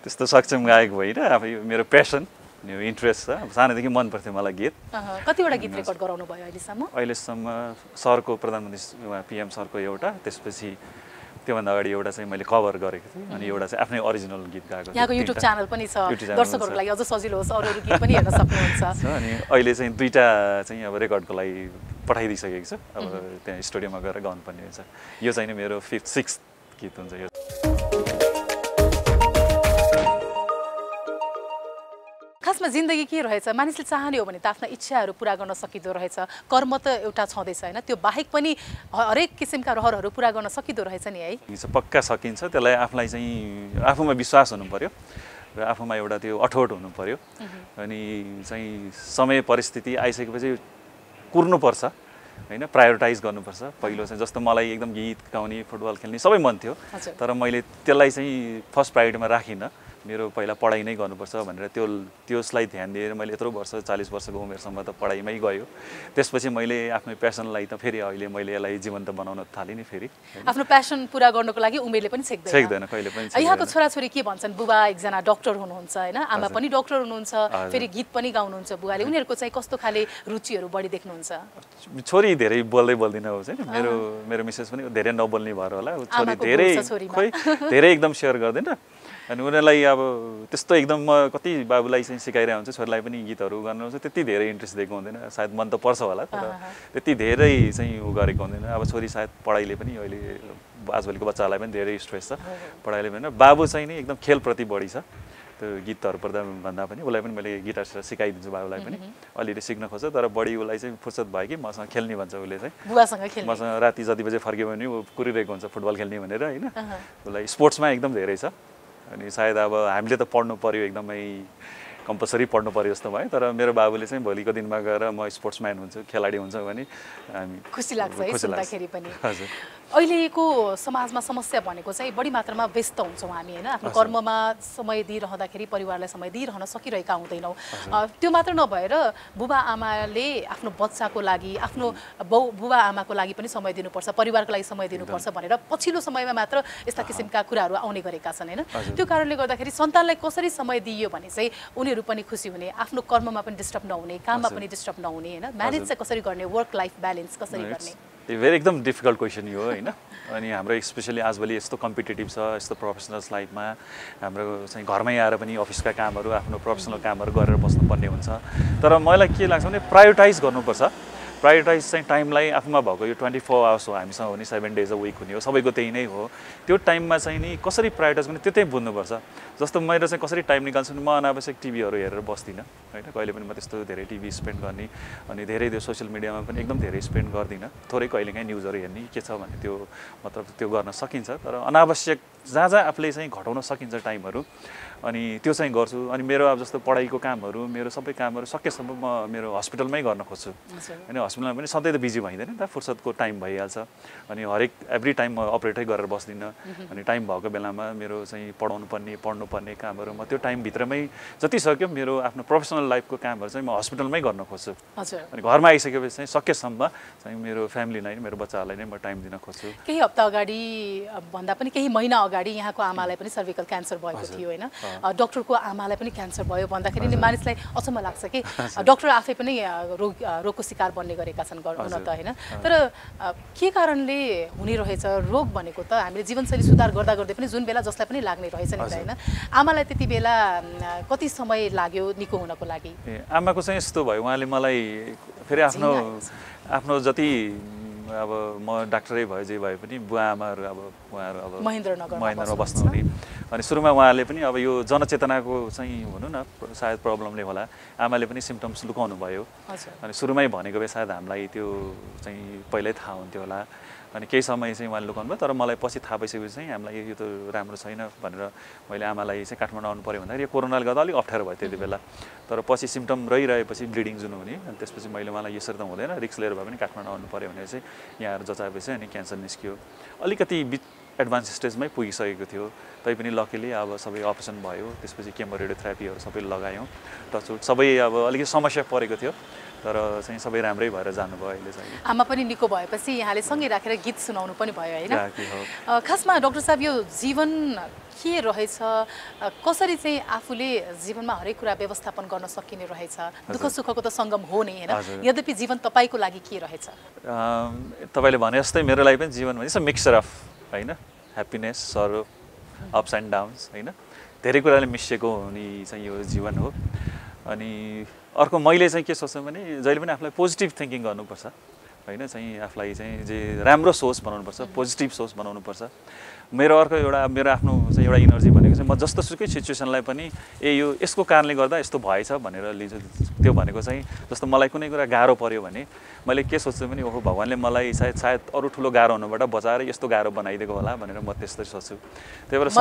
त्यस्तो सक्षम गायक होइन, अब यो मेरो प्यासन, यो इन्ट्रेस्ट छ। सानैदेखि मन पर्थ्यो मलाई गीत। कतिवटा गीत रेकर्ड गराउनु भयो अहिलेसम्म? अहिलेसम्म सरको, प्रधानमन्त्री PM सरको एउटा, त्यसपछि त्योभन्दा अगाडि एउटा चाहिँ मैले कभर गरेको थिएँ अनि एउटा चाहिँ आफ्नै ओरिजिनल गीत गाएको थिएँ। यहाँको युट्युब च्यानल पनि छ, दर्शकहरूको लागि अझ सजिलो होस्, अरू गीत पनि हेर्न सक्नुहुन्छ। अनि अहिले चाहिँ 2टा चाहिँ अब रेकर्डको लागि पठाइदिइसकेको छु। अब त्यहाँ स्टुडियोमा गएर गाउनुपर्ने हुन्छ। यो चाहिँ मेरो 5th 6th गीत हुन्छ यो। खासमा जिन्दगी के रहेछ, मानिसले चाहने हो भने त आफ्ना इच्छाहरू पुरा गर्न सकिँदो रहेछ। कर्म त एउटा छँदैछ होइन, त्यो बाहेक पनि हरेक किसिमका रहरहरू पुरा गर्न सकिँदो रहेछ नि है? पक्का सकिन्छ। त्यसलाई आफूलाई चाहिँ आफूमा विश्वास हुनु पर्यो र आफूमा एउटा त्यो अठोट हुनु पर्यो। अनि चाहिँ समय परिस्थिति आइसकेपछि कुर्नुपर्छ होइन, प्रायोरिटाइज गर्नुपर्छ। पहिलो चाहिँ जस्तो मलाई एकदम गीत गाउने, फुटबल खेल्ने सबै मन थियो, तर मैले त्यसलाई चाहिँ फर्स्ट प्रायोरिटीमा राखिनँ। मेरो पहिला पढाइ नै गर्नुपर्छ भनेर त्यसलाई ध्यान दिएर मैले यत्रो वर्ष 40 वर्षको उमेरसम्म त पढाइमै गयो। त्यसपछि मैले आफ्नो प्यासनलाई त फेरि अहिले मैले यसलाई जीवन्त बनाउन थालेँ नि फेरि। आफ्नो प्यासन पुरा गर्नको लागि उमेरले पनि छेक्दैन कहिले पनि। यहाँको छोराछोरी के भन्छन्? बुबा एकजना डक्टर हुनुहुन्छ होइन, आमा पनि डक्टर हुनुहुन्छ, फेरि गीत पनि गाउनुहुन्छ बुबाले। उनीहरूको चाहिँ कस्तो खाले रुचिहरू बढी देख्नुहुन्छ? छोरी धेरै बोल्दिनँ हो चाहिँ, मेरो मिसेस पनि धेरै नबोल्ने भएर होला। छोरी धेरै एकदम सेयर गर्दैन। अनि उनीहरूलाई अब त्यस्तो एकदम म कति बाबुलाई चाहिँ सिकाइरहेको हुन्छ, छोरीलाई पनि गीतहरू गर्नुहुन्छ, त्यति धेरै इन्ट्रेस्ट दिएको हुँदैन। सायद मन त पर्छ होला, तर त्यति धेरै चाहिँ उ गरेको हुँदैन। अब छोरी सायद पढाइले पनि अहिले आजभोलिको बच्चालाई पनि धेरै स्ट्रेस छ पढाइले पनि। बाबु चाहिँ नि एकदम खेलप्रति बढी छ, त्यो गीतहरू पढ्दा भन्दा पनि उसलाई पनि मैले गिटार सिकाइदिन्छु बाबुलाई पनि। अलिअलि सिक्न खोज्छ, तर बढी उसलाई चाहिँ फुर्सद भयो कि मसँग खेल्ने भन्छ उसले चाहिँ। मसँग राति जति बजे फर्क्यो भने ऊ कुरिरहेको हुन्छ फुटबल खेल्ने भनेर होइन। उसलाई स्पोर्ट्समा एकदम धेरै छ। अनि सायद अब हामीले त पढ्नु पर्यो, एकदमै कम्पलसरी पढ्नु पर्यो जस्तो भयो। तर मेरो बाबुले चाहिँ भोलिको दिनमा गएर म स्पोर्ट्सम्यान हुन्छु, खेलाडी हुन्छ भने हामी खुसी लाग्छ है सुन्दाखेरि पनि। अहिलेको समाजमा समस्या भनेको चाहिँ बढी मात्रामा व्यस्त हुन्छौँ हामी होइन, आफ्नो कर्ममा समय दिइरहँदाखेरि परिवारलाई समय दिइरहन सकिरहेका हुँदैनौँ। त्यो मात्र नभएर बुबा आमाले आफ्नो बच्चाको लागि, आफ्नो बुबा आमाको लागि पनि समय दिनुपर्छ, परिवारको लागि समय दिनुपर्छ भनेर पछिल्लो समयमा मात्र यस्ता किसिमका कुराहरू आउने गरेका छन् होइन। त्यो कारणले गर्दाखेरि सन्तानलाई कसरी समय दिइयो भने चाहिँ उनीहरू पनि खुसी हुने, आफ्नो कर्ममा पनि डिस्टर्ब नहुने, काममा पनि डिस्टर्ब नहुने होइन। म्यानेज चाहिँ कसरी गर्ने, वर्क लाइफ ब्यालेन्स कसरी गर्ने? भेरी एकदम डिफिकल्ट क्वेसन यो होइन। अनि हाम्रो स्पेसली आजभोलि यस्तो कम्पिटेटिभ छ, यस्तो प्रोफेसनल्स लाइफमा हाम्रो चाहिँ घरमै आएर पनि अफिसका कामहरू, आफ्नो प्रोफेसनल कामहरू गरेर बस्नुपर्ने हुन्छ। तर मलाई के लाग्छ भने प्रायोरिटाइज गर्नुपर्छ। प्रायोरिटाइज चाहिँ टाइमलाई आफूमा भएको यो 24 आवर्स हो हामीसँग हो नि, 7 डेज अ विक हुने हो, सबैको त्यही नै हो। त्यो टाइममा चाहिँ नि कसरी प्रायोरिटाइज गर्ने त्यो चाहिँ बुझ्नुपर्छ। जस्तो मेरो चाहिँ कसरी टाइम निकाल्छु नि, म अनावश्यक टिभीहरू हेरेर बस्दिनँ होइन, कहिले पनि म त्यस्तो धेरै टिभी स्पेन्ड गर्ने अनि धेरै त्यो सोसियल मिडियामा पनि एकदम धेरै स्पेन्ड गर्दिनँ। थोरै कहिलेकाहीँ न्युजहरू हेर्ने के छ भने त्यो मतलब त्यो गर्न सकिन्छ, तर अनावश्यक जहाँ आफूले चाहिँ घटाउन सकिन्छ टाइमहरू अनि त्यो चाहिँ गर्छु। अनि मेरो अब जस्तो पढाइको कामहरू, मेरो सबै कामहरू सकेसम्म म मेरो हस्पिटलमै गर्न खोज्छु होइन। हस्पिटलमा पनि सधैँ त बिजी भइँदैन नि त, फुर्सदको टाइम भइहाल्छ। अनि एभ्री टाइम म अपरेटै गरेर बस्दिनँ। अनि टाइम भएको बेलामा मेरो चाहिँ पढ्नुपर्ने कामहरू म त्यो टाइमभित्रमै जति सक्यो मेरो आफ्नो प्रोफेसनल लाइफको कामहरू चाहिँ म हस्पिटलमै गर्न खोज्छु। अनि घरमा आइसकेपछि चाहिँ सकेसम्म चाहिँ मेरो फ्यामिलीलाई, मेरो बच्चाहरूलाई नै म टाइम दिन खोज्छु। केही हप्ता अगाडि भन्दा पनि केही महिना अगाडि यहाँको आमालाई पनि सर्भिकल क्यान्सर भएको थियो होइन। डक्टरको आमालाई पनि क्यान्सर भयो भन्दाखेरि नि मानिसलाई अचम्म लाग्छ कि डक्टर आफै पनि रोगको शिकार बन्ने गरेका छन् हुन त होइन। तर के कारणले हुने रहेछ रोग भनेको त हामीले जीवनशैली सुधार गर्दा गर्दै पनि जुन बेला जसलाई पनि लाग्ने रहेछ नि त होइन। आमालाई त्यति बेला कति समय लाग्यो निको हुनको लागि? आमाको चाहिँ यस्तो भयो, उहाँले मलाई फेरि आफ्नो जति अब म डाक्टरै भए जे भए पनि बुवा आमाहरू अब उहाँहरू अब महेन्द्रमा बस्नुहुने अनि सुरुमा उहाँले पनि अब यो जनचेतनाको चाहिँ भनौँ न सायद प्रब्लमले होला आमाले पनि सिम्टम्स लुकाउनु भयो अनि सुरुमै भनेको भए सायद हामीलाई त्यो चाहिँ पहिल्यै थाहा हुन्थ्यो होला अनि केही समय चाहिँ उहाँले लुकाउनु भयो तर मलाई पछि थाहा भइसकेपछि चाहिँ हामीलाई यो त राम्रो छैन भनेर मैले आमालाई चाहिँ काठमाडौँ आउनु पऱ्यो भन्दाखेरि यो कोरोनाले गर्दा अलिक अप्ठ्यारो भयो त्यति बेला तर पछि सिम्टम रहिरहेपछि ब्लिडिङ जुन हुने अनि त्यसपछि मैले मलाई यसरी त हुँदैन रिक्स लिएर भए पनि काठमाडौँ आउनु पऱ्यो भनेर चाहिँ यहाँ आएर जचाएपछि अनि क्यान्सर निस्कियो अलिकति एडभान्स स्टेजमै पुगिसकेको थियो तैपनि लकिली अब सबै अपरेसन भयो त्यसपछि केमो रेडियोथेरापीहरू सबै लगायौँ टचवुड सबै अब अलिकति समस्या परेको थियो तर चाहिँ सबै राम्रै भएर जानुभयो अहिले चाहिँ आमा पनि निको भएपछि यहाँले सँगै राखेर गीत सुनाउनु पनि भयो होइन खासमा डाक्टर साहब यो जीवन के रहेछ कसरी चाहिँ आफूले जीवनमा हरेक कुरा व्यवस्थापन गर्न सकिने रहेछ दुःख सुखको त सङ्गम हो नै होइन यद्यपि जीवन तपाईँको लागि के रहेछ तपाईँले भने जस्तै मेरो लागि पनि जीवन भनेको मिक्सचर अफ होइन ह्याप्पिनेस सरो अप्स एन्ड डाउन्स होइन धेरै कुराले मिसिएको हुने चाहिँ यो जीवन हो अनि अर्को मैले चाहिँ के सोच्छु भने जहिले पनि आफूलाई पोजिटिभ थिङ्किङ गर्नुपर्छ होइन चाहिँ आफूलाई चाहिँ जे राम्रो सोच बनाउनुपर्छ पोजिटिभ सोच बनाउनुपर्छ मेरो अर्को मेरो आफ्नो चाहिँ एउटा इनर्जी भनेको चाहिँ म जस्तो सुकै सिचुएसनलाई पनि यो यसको कारणले गर्दा यस्तो भएछ भनेर लिन्छु त्यो भनेको चाहिँ जस्तो मलाई कुनै कुरा गाह्रो पर्यो भने मैले के सोच्छु भने ओहो भगवान्ले मलाई सायद अरू ठुलो गाह्रो हुनुबाट बचाएर यस्तो गाह्रो बनाइदिएको होला भनेर म त्यस्तै सोच्छु त्यही भएर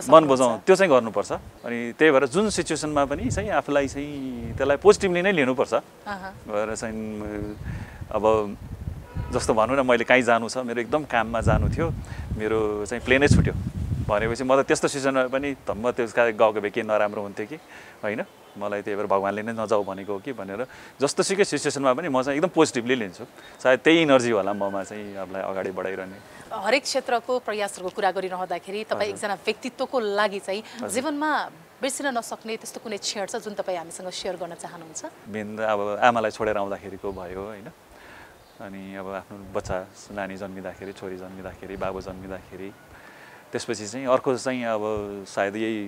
मन बुझाउँ त्यो चाहिँ गर्नुपर्छ अनि त्यही भएर जुन सिचुएसनमा पनि चाहिँ आफूलाई चाहिँ त्यसलाई पोजिटिभली नै लिनुपर्छ भएर चाहिँ अब जस्तो भनौँ न मैले कहीँ जानु छ मेरो एकदम काममा जानु थियो मेरो चाहिँ प्लेनै छुट्यो भनेपछि म त त्यस्तो सिजनमा पनि म त्यस गएको भए के नराम्रो हुन्थ्यो कि होइन मलाई त्यही भएर भगवान्ले नै नजाऊ भनेको हो कि भनेर जस्तो सुकै सिचुएसनमा पनि म चाहिँ एकदम पोजिटिभली लिन्छु सायद त्यही इनर्जी होला ममा चाहिँ आफूलाई अगाडि बढाइरहने हरेक क्षेत्रको प्रयासहरूको कुरा गरिरहँदाखेरि तपाईँ एकजना व्यक्तित्वको लागि चाहिँ जीवनमा बिर्सिन नसक्ने त्यस्तो कुनै क्षण छ जुन तपाईँ हामीसँग सेयर गर्न चाहनुहुन्छ मेन अब आमालाई छोडेर आउँदाखेरिको भयो होइन अनि अब आफ्नो बच्चा नानी जन्मिँदाखेरि छोरी जन्मिँदाखेरि बाबु जन्मिँदाखेरि त्यसपछि चाहिँ अर्को चाहिँ अब सायद यही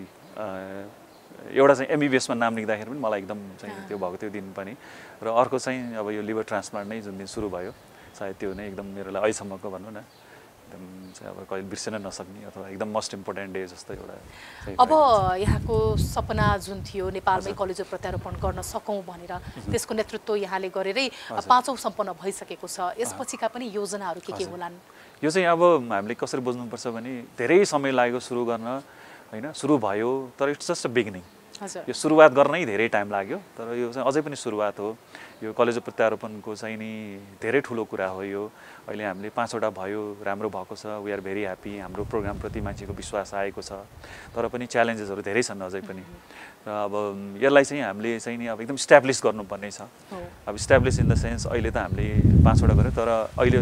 एउटा चाहिँ एमबिबिएसमा नाम लेख्दाखेरि पनि मलाई एकदम चाहिँ त्यो भएको त्यो दिन पनि र अर्को चाहिँ अब यो लिभर ट्रान्सप्लान्ट नै जुन दिन सुरु भयो सायद त्यो नै एकदम मेरो लागि अहिलेसम्मको भनौँ न एकदम चाहिँ अब कहिले बिर्सिन नसक्ने अथवा एकदम मोस्ट इम्पोर्टेन्ट डे जस्तो एउटा अब यहाँको सपना जुन थियो नेपालमै कलेजो प्रत्यारोपण गर्न सकौँ भनेर त्यसको नेतृत्व यहाँले गरेरै 5औं सम्पन्न भइसकेको छ यसपछिका पनि योजनाहरू के होलान् यो चाहिँ अब हामीले कसरी बुझ्नुपर्छ भने धेरै समय लाग्यो सुरु गर्न होइन सुरु भयो तर इट्स जस्ट अ बिगिनिङ यो सुरुवात गर्नै धेरै टाइम लाग्यो तर यो चाहिँ अझै पनि सुरुवात हो यो कलेजो प्रत्यारोपणको चाहिँ नि धेरै ठुलो कुरा हो यो अहिले हामीले 5वटा भयो राम्रो भएको छ वी आर भेरी ह्याप्पी हाम्रो प्रोग्रामप्रति मान्छेको विश्वास आएको छ तर पनि च्यालेन्जेसहरू धेरै छन् अझै पनि र अब यसलाई चाहिँ हामीले चाहिँ नि अब एकदम इस्ट्याब्लिस गर्नुपर्ने छ अब इस्ट्याब्लिस इन द सेन्स अहिले त हामीले 5वटा गऱ्यौँ तर अहिले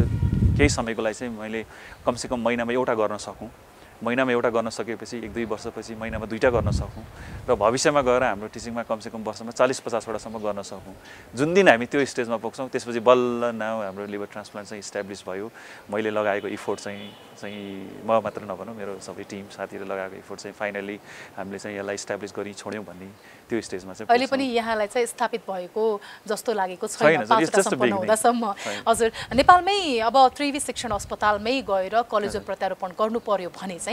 केही समयको लागि चाहिँ मैले कमसेकम महिनामा एउटा गर्न सकौँ महिनामा एउटा गर्न सकेपछि 1-2 वर्षपछि महिनामा 2टा गर्न सकौँ र भविष्यमा गएर हाम्रो टिचिङमा कमसेकम वर्षमा 40-50वटासम्म गर्न सकौँ जुन दिन हामी त्यो स्टेजमा पुग्छौँ त्यसपछि बल्ल नाउ हाम्रो लिभर ट्रान्सप्लान्ट चाहिँ इस्ट्याब्लिस भयो मैले लगाएको इफोर्ट चाहिँ म मात्र नभनौँ मेरो सबै टिम साथीहरूले लगाएको इफोर्ट चाहिँ फाइनली हामीले चाहिँ यसलाई इस्ट्याब्लिस गरी छोड्यौँ भन्ने त्यो स्टेजमा चाहिँ अहिले पनि यहाँलाई चाहिँ स्थापित भएको जस्तो लागेको छैन 5वटा सम्पन्न हुँदासम्म हजुर नेपालमै अब त्रिवी शिक्षण अस्पतालमै गएर कलेजो प्रत्यारोपण गर्नु पर्यो भने चाहिँ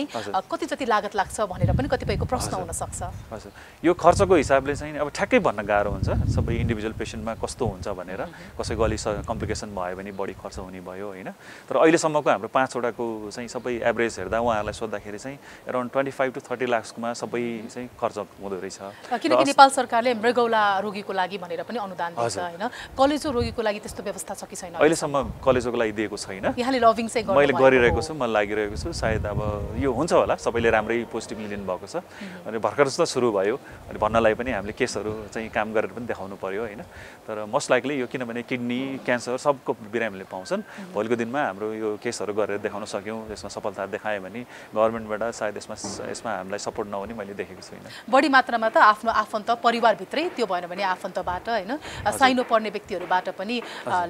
कति जति लागत लाग्छ भनेर पनि कतिपयको प्रश्न हुन सक्छ हजुर यो खर्चको हिसाबले चाहिँ अब ठ्याक्कै भन्न गाह्रो हुन्छ सबै इन्डिभिजुअल पेसेन्टमा कस्तो हुन्छ भनेर कसैको अलि कम्प्लिकेसन भयो भने बढी खर्च हुने भयो होइन तर अहिलेसम्मको हाम्रो 5वटाको चाहिँ सबै एभरेज हेर्दा उहाँहरूलाई सोद्धाखेरि चाहिँ अराउन्ड 25 to 30 लाखमा सबै चाहिँ खर्च हुँदो रहेछ किनकि नेपाल सरकारले मृगौला रोगीको लागि भनेर पनि अनुदान दिन्छ होइन कलेजो रोगीको लागि त्यस्तो व्यवस्था छ कि छैन अहिलेसम्म कलेजोको लागि दिएको छैन यहाँले लभिङ चाहिँ मैले गरिरहेको छु मलाई लागिरहेको छु सायद अब यो हुन्छ होला सबैले राम्रै पोजिटिभली लिनु भएको छ अनि भर्खर जस्तो सुरु भयो अनि भन्नलाई पनि हामीले केसहरू चाहिँ काम गरेर पनि देखाउनु पर्यो होइन तर मोस्ट लाइकली यो किनभने किडनी क्यान्सर सबको बिरामीले पाउँछन् भोलिको दिनमा हाम्रो यो केसहरू गरेर देखाउन सक्यौँ यसमा सफलता देखाएँ भने गभर्मेन्टबाट सायद यसमा हामीलाई सपोर्ट नहुने मैले देखेको छुइनँ। बढी मात्रामा त आफ्नो आफन्त परिवारभित्रै त्यो भएन भने आफन्तबाट होइन साइनो पर्ने व्यक्तिहरूबाट पनि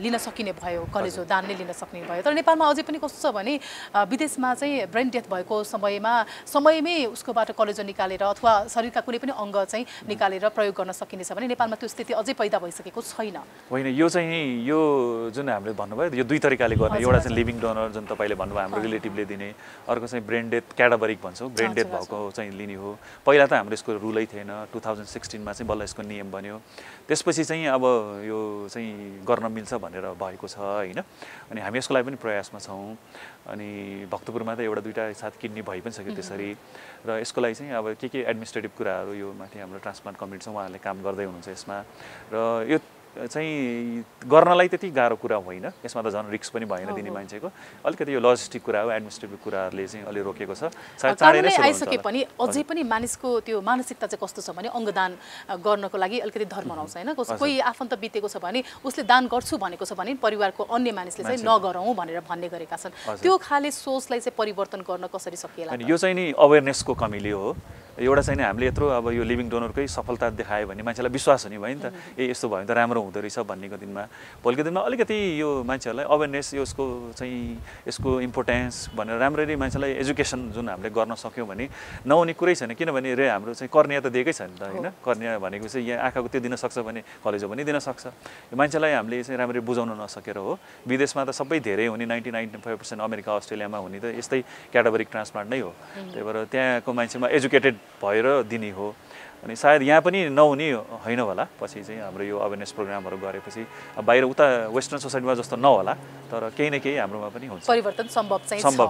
लिन सकिने भयो, कलेज हो दान नै लिन सक्ने भयो। तर नेपालमा अझै पनि कस्तो छ भने विदेशमा चाहिँ ब्रेन डेथ भएको समयमै उसकोबाट कलेजो निकालेर अथवा शरीरका कुनै पनि अङ्ग चाहिँ निकालेर प्रयोग गर्न सकिनेछ भने नेपालमा त्यो स्थिति अझै पैदा भइसकेको छैन। होइन, यो जुन हामीले भन्नुभयो यो दुई तरिकाले गर्ने। एउटा चाहिँ लिभिङ डोनर जुन तपाईँले भन्नुभयो हाम्रो रिलेटिभले दिने, अर्को चाहिँ ब्रेन डेथ क्याडाभरिक भन्छौँ, ब्रेन डेथ भएको चाहिँ लिने हो। पहिला त हाम्रो यसको रुलै थिएन, 2016मा चाहिँ बल्ल यसको नियम बन्यो। त्यसपछि चाहिँ अब यो चाहिँ गर्न मिल्छ भनेर भएको छ होइन। अनि हामी यसको लागि पनि प्रयासमा छौँ। अनि भक्तपुरमा त एउटा दुईवटा साथ किड्नी भइ पनि सक्यो त्यसरी। र यसको लागि चाहिँ अब के एडमिनिस्ट्रेटिभ कुराहरू यो माथि हाम्रो ट्रान्सप्लान्ट कमिटी छ, उहाँहरूले काम गर्दै हुनुहुन्छ यसमा। र यो चाहिँ गर्नलाई त्यति गाह्रो कुरा होइन, यसमा त झन् रिस्क पनि भएन दिने मान्छेको। अलिकति यो लजिस्टिक कुरा हो, एडमिनिस्ट्रेटिभ कुराहरूले चाहिँ अलि रोकेको छ। सायद चाँडै नै आइसके पनि अझै पनि मानिसको त्यो मानसिकता चाहिँ कस्तो छ भने अङ्गदान गर्नको लागि अलिकति डर मनाउँछ होइन। कोही आफन्त बितेको छ भने उसले दान गर्छु भनेको छ भने परिवारको अन्य मानिसले चाहिँ नगरौँ भनेर भन्ने गरेका छन्। त्यो खाले सोचलाई चाहिँ परिवर्तन गर्न कसरी सकिएला? यो चाहिँ नि अवेरनेसको कमीले हो। एउटा चाहिँ हामीले यत्रो अब यो लिभिङ डोनरकै सफलता देखायो भने मान्छेलाई विश्वास हुने भयो नि त, यस्तो भयो भने त राम्रो हुँदो रहेछ भन्नेको दिनमा भोलिको दिनमा अलिकति यो मान्छेहरूलाई अवेरनेस यसको इम्पोर्टेन्स भनेर राम्ररी मान्छेलाई एजुकेसन जुन हामीले गर्न सक्यौँ भने नहुने कुरै छैन। किनभने हाम्रो चाहिँ कर्निया त दिएकै छ नि त होइन। कर्निया भनेको चाहिँ यहाँ आँखाको त्यो दिन सक्छ भने कलेजो पनि दिन सक्छ। यो मान्छेलाई हामीले चाहिँ राम्ररी बुझाउन नसकेर हो। विदेशमा त सबै धेरै हुने 90-95% अमेरिका अस्ट्रेलियामा हुने त यस्तै क्याटाबरिक ट्रान्सप्लान्ट नै हो। त्यही भएर त्यहाँको मान्छेमा एजुकेटेड भएर दिने हो। अनि सायद यहाँ पनि नहुने होइन होला, पछि चाहिँ हाम्रो यो अवेरनेस प्रोग्रामहरू गरेपछि बाहिर उता वेस्टर्न सोसाइटीमा जस्तो नहोला, तर केही न केही हाम्रोमा पनि हुन्छ, परिवर्तन सम्भव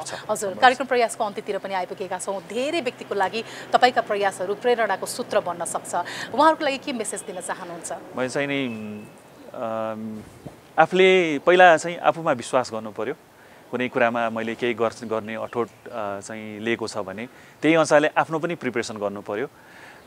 छ। हजुर, कार्यक्रम प्रयासको अन्त्यतिर पनि आइपुगेका छौँ। धेरै व्यक्तिको लागि तपाईँका प्रयासहरू प्रेरणाको सूत्र बन्न सक्छ। उहाँहरूको लागि के मेसेज दिन चाहनुहुन्छ? मैले चाहिँ नि आफूले पहिला चाहिँ आफूमा विश्वास गर्नु पर्यो। कुनै कुरामा मैले केही गर्ने अठोट चाहिँ लिएको छ भने त्यही अनुसारले आफ्नो पनि प्रिपरेसन गर्नु पर्यो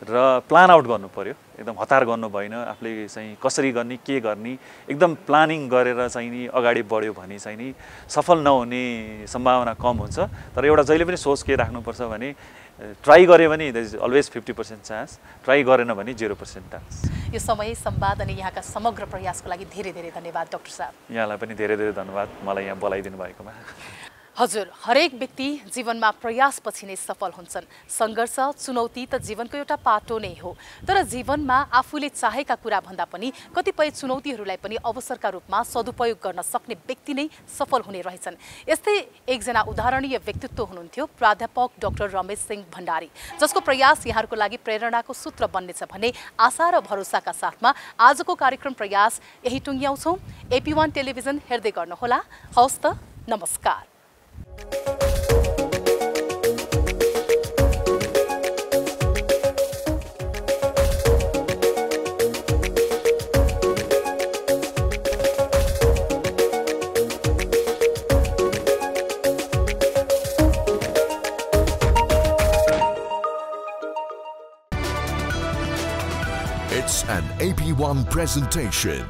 र प्लान आउट गर्नु पर्यो। एकदम हतार गर्नु भएन। आफूले चाहिँ कसरी गर्ने, के गर्ने एकदम प्लानिङ गरेर चाहिँ नि अगाडि बढ्यो भने चाहिँ नि सफल नहुने सम्भावना कम हुन्छ। तर एउटा जहिले पनि सोच के राख्नुपर्छ भने ट्राई गऱ्यो भने there is always 50% chance, try गरेन भने 0% चान्स। यो समय संवाद अनि यहाँका समग्र प्रयासको लागि धेरै धेरै धन्यवाद डाक्टर साहब। यहाँलाई पनि धेरै धेरै धन्यवाद मलाई यहाँ बोलाइदिनु भएकोमा। हजुर, हरेक व्यक्ति जीवनमा प्रयासपछि नै सफल हुन्छन्। सङ्घर्ष चुनौती त जीवनको एउटा पाटो नै हो, तर जीवनमा आफूले चाहेका कुरा भन्दा पनि कतिपय चुनौतीहरूलाई पनि अवसरका रूपमा सदुपयोग गर्न सक्ने व्यक्ति नै सफल हुने रहेछन्। यस्तै एकजना उदाहरणीय व्यक्तित्व हुनुहुन्थ्यो प्राध्यापक डाक्टर रमेश सिंह भण्डारी, जसको प्रयास यहाँहरूको लागि प्रेरणाको सूत्र बन्नेछ भन्ने आशा र भरोसाका साथमा आजको कार्यक्रम प्रयास यही टुङ्ग्याउँछौँ। AP1 टेलिभिजन हेर्दै गर्नुहोला। हवस् त, नमस्कार। It's an AP1 presentation.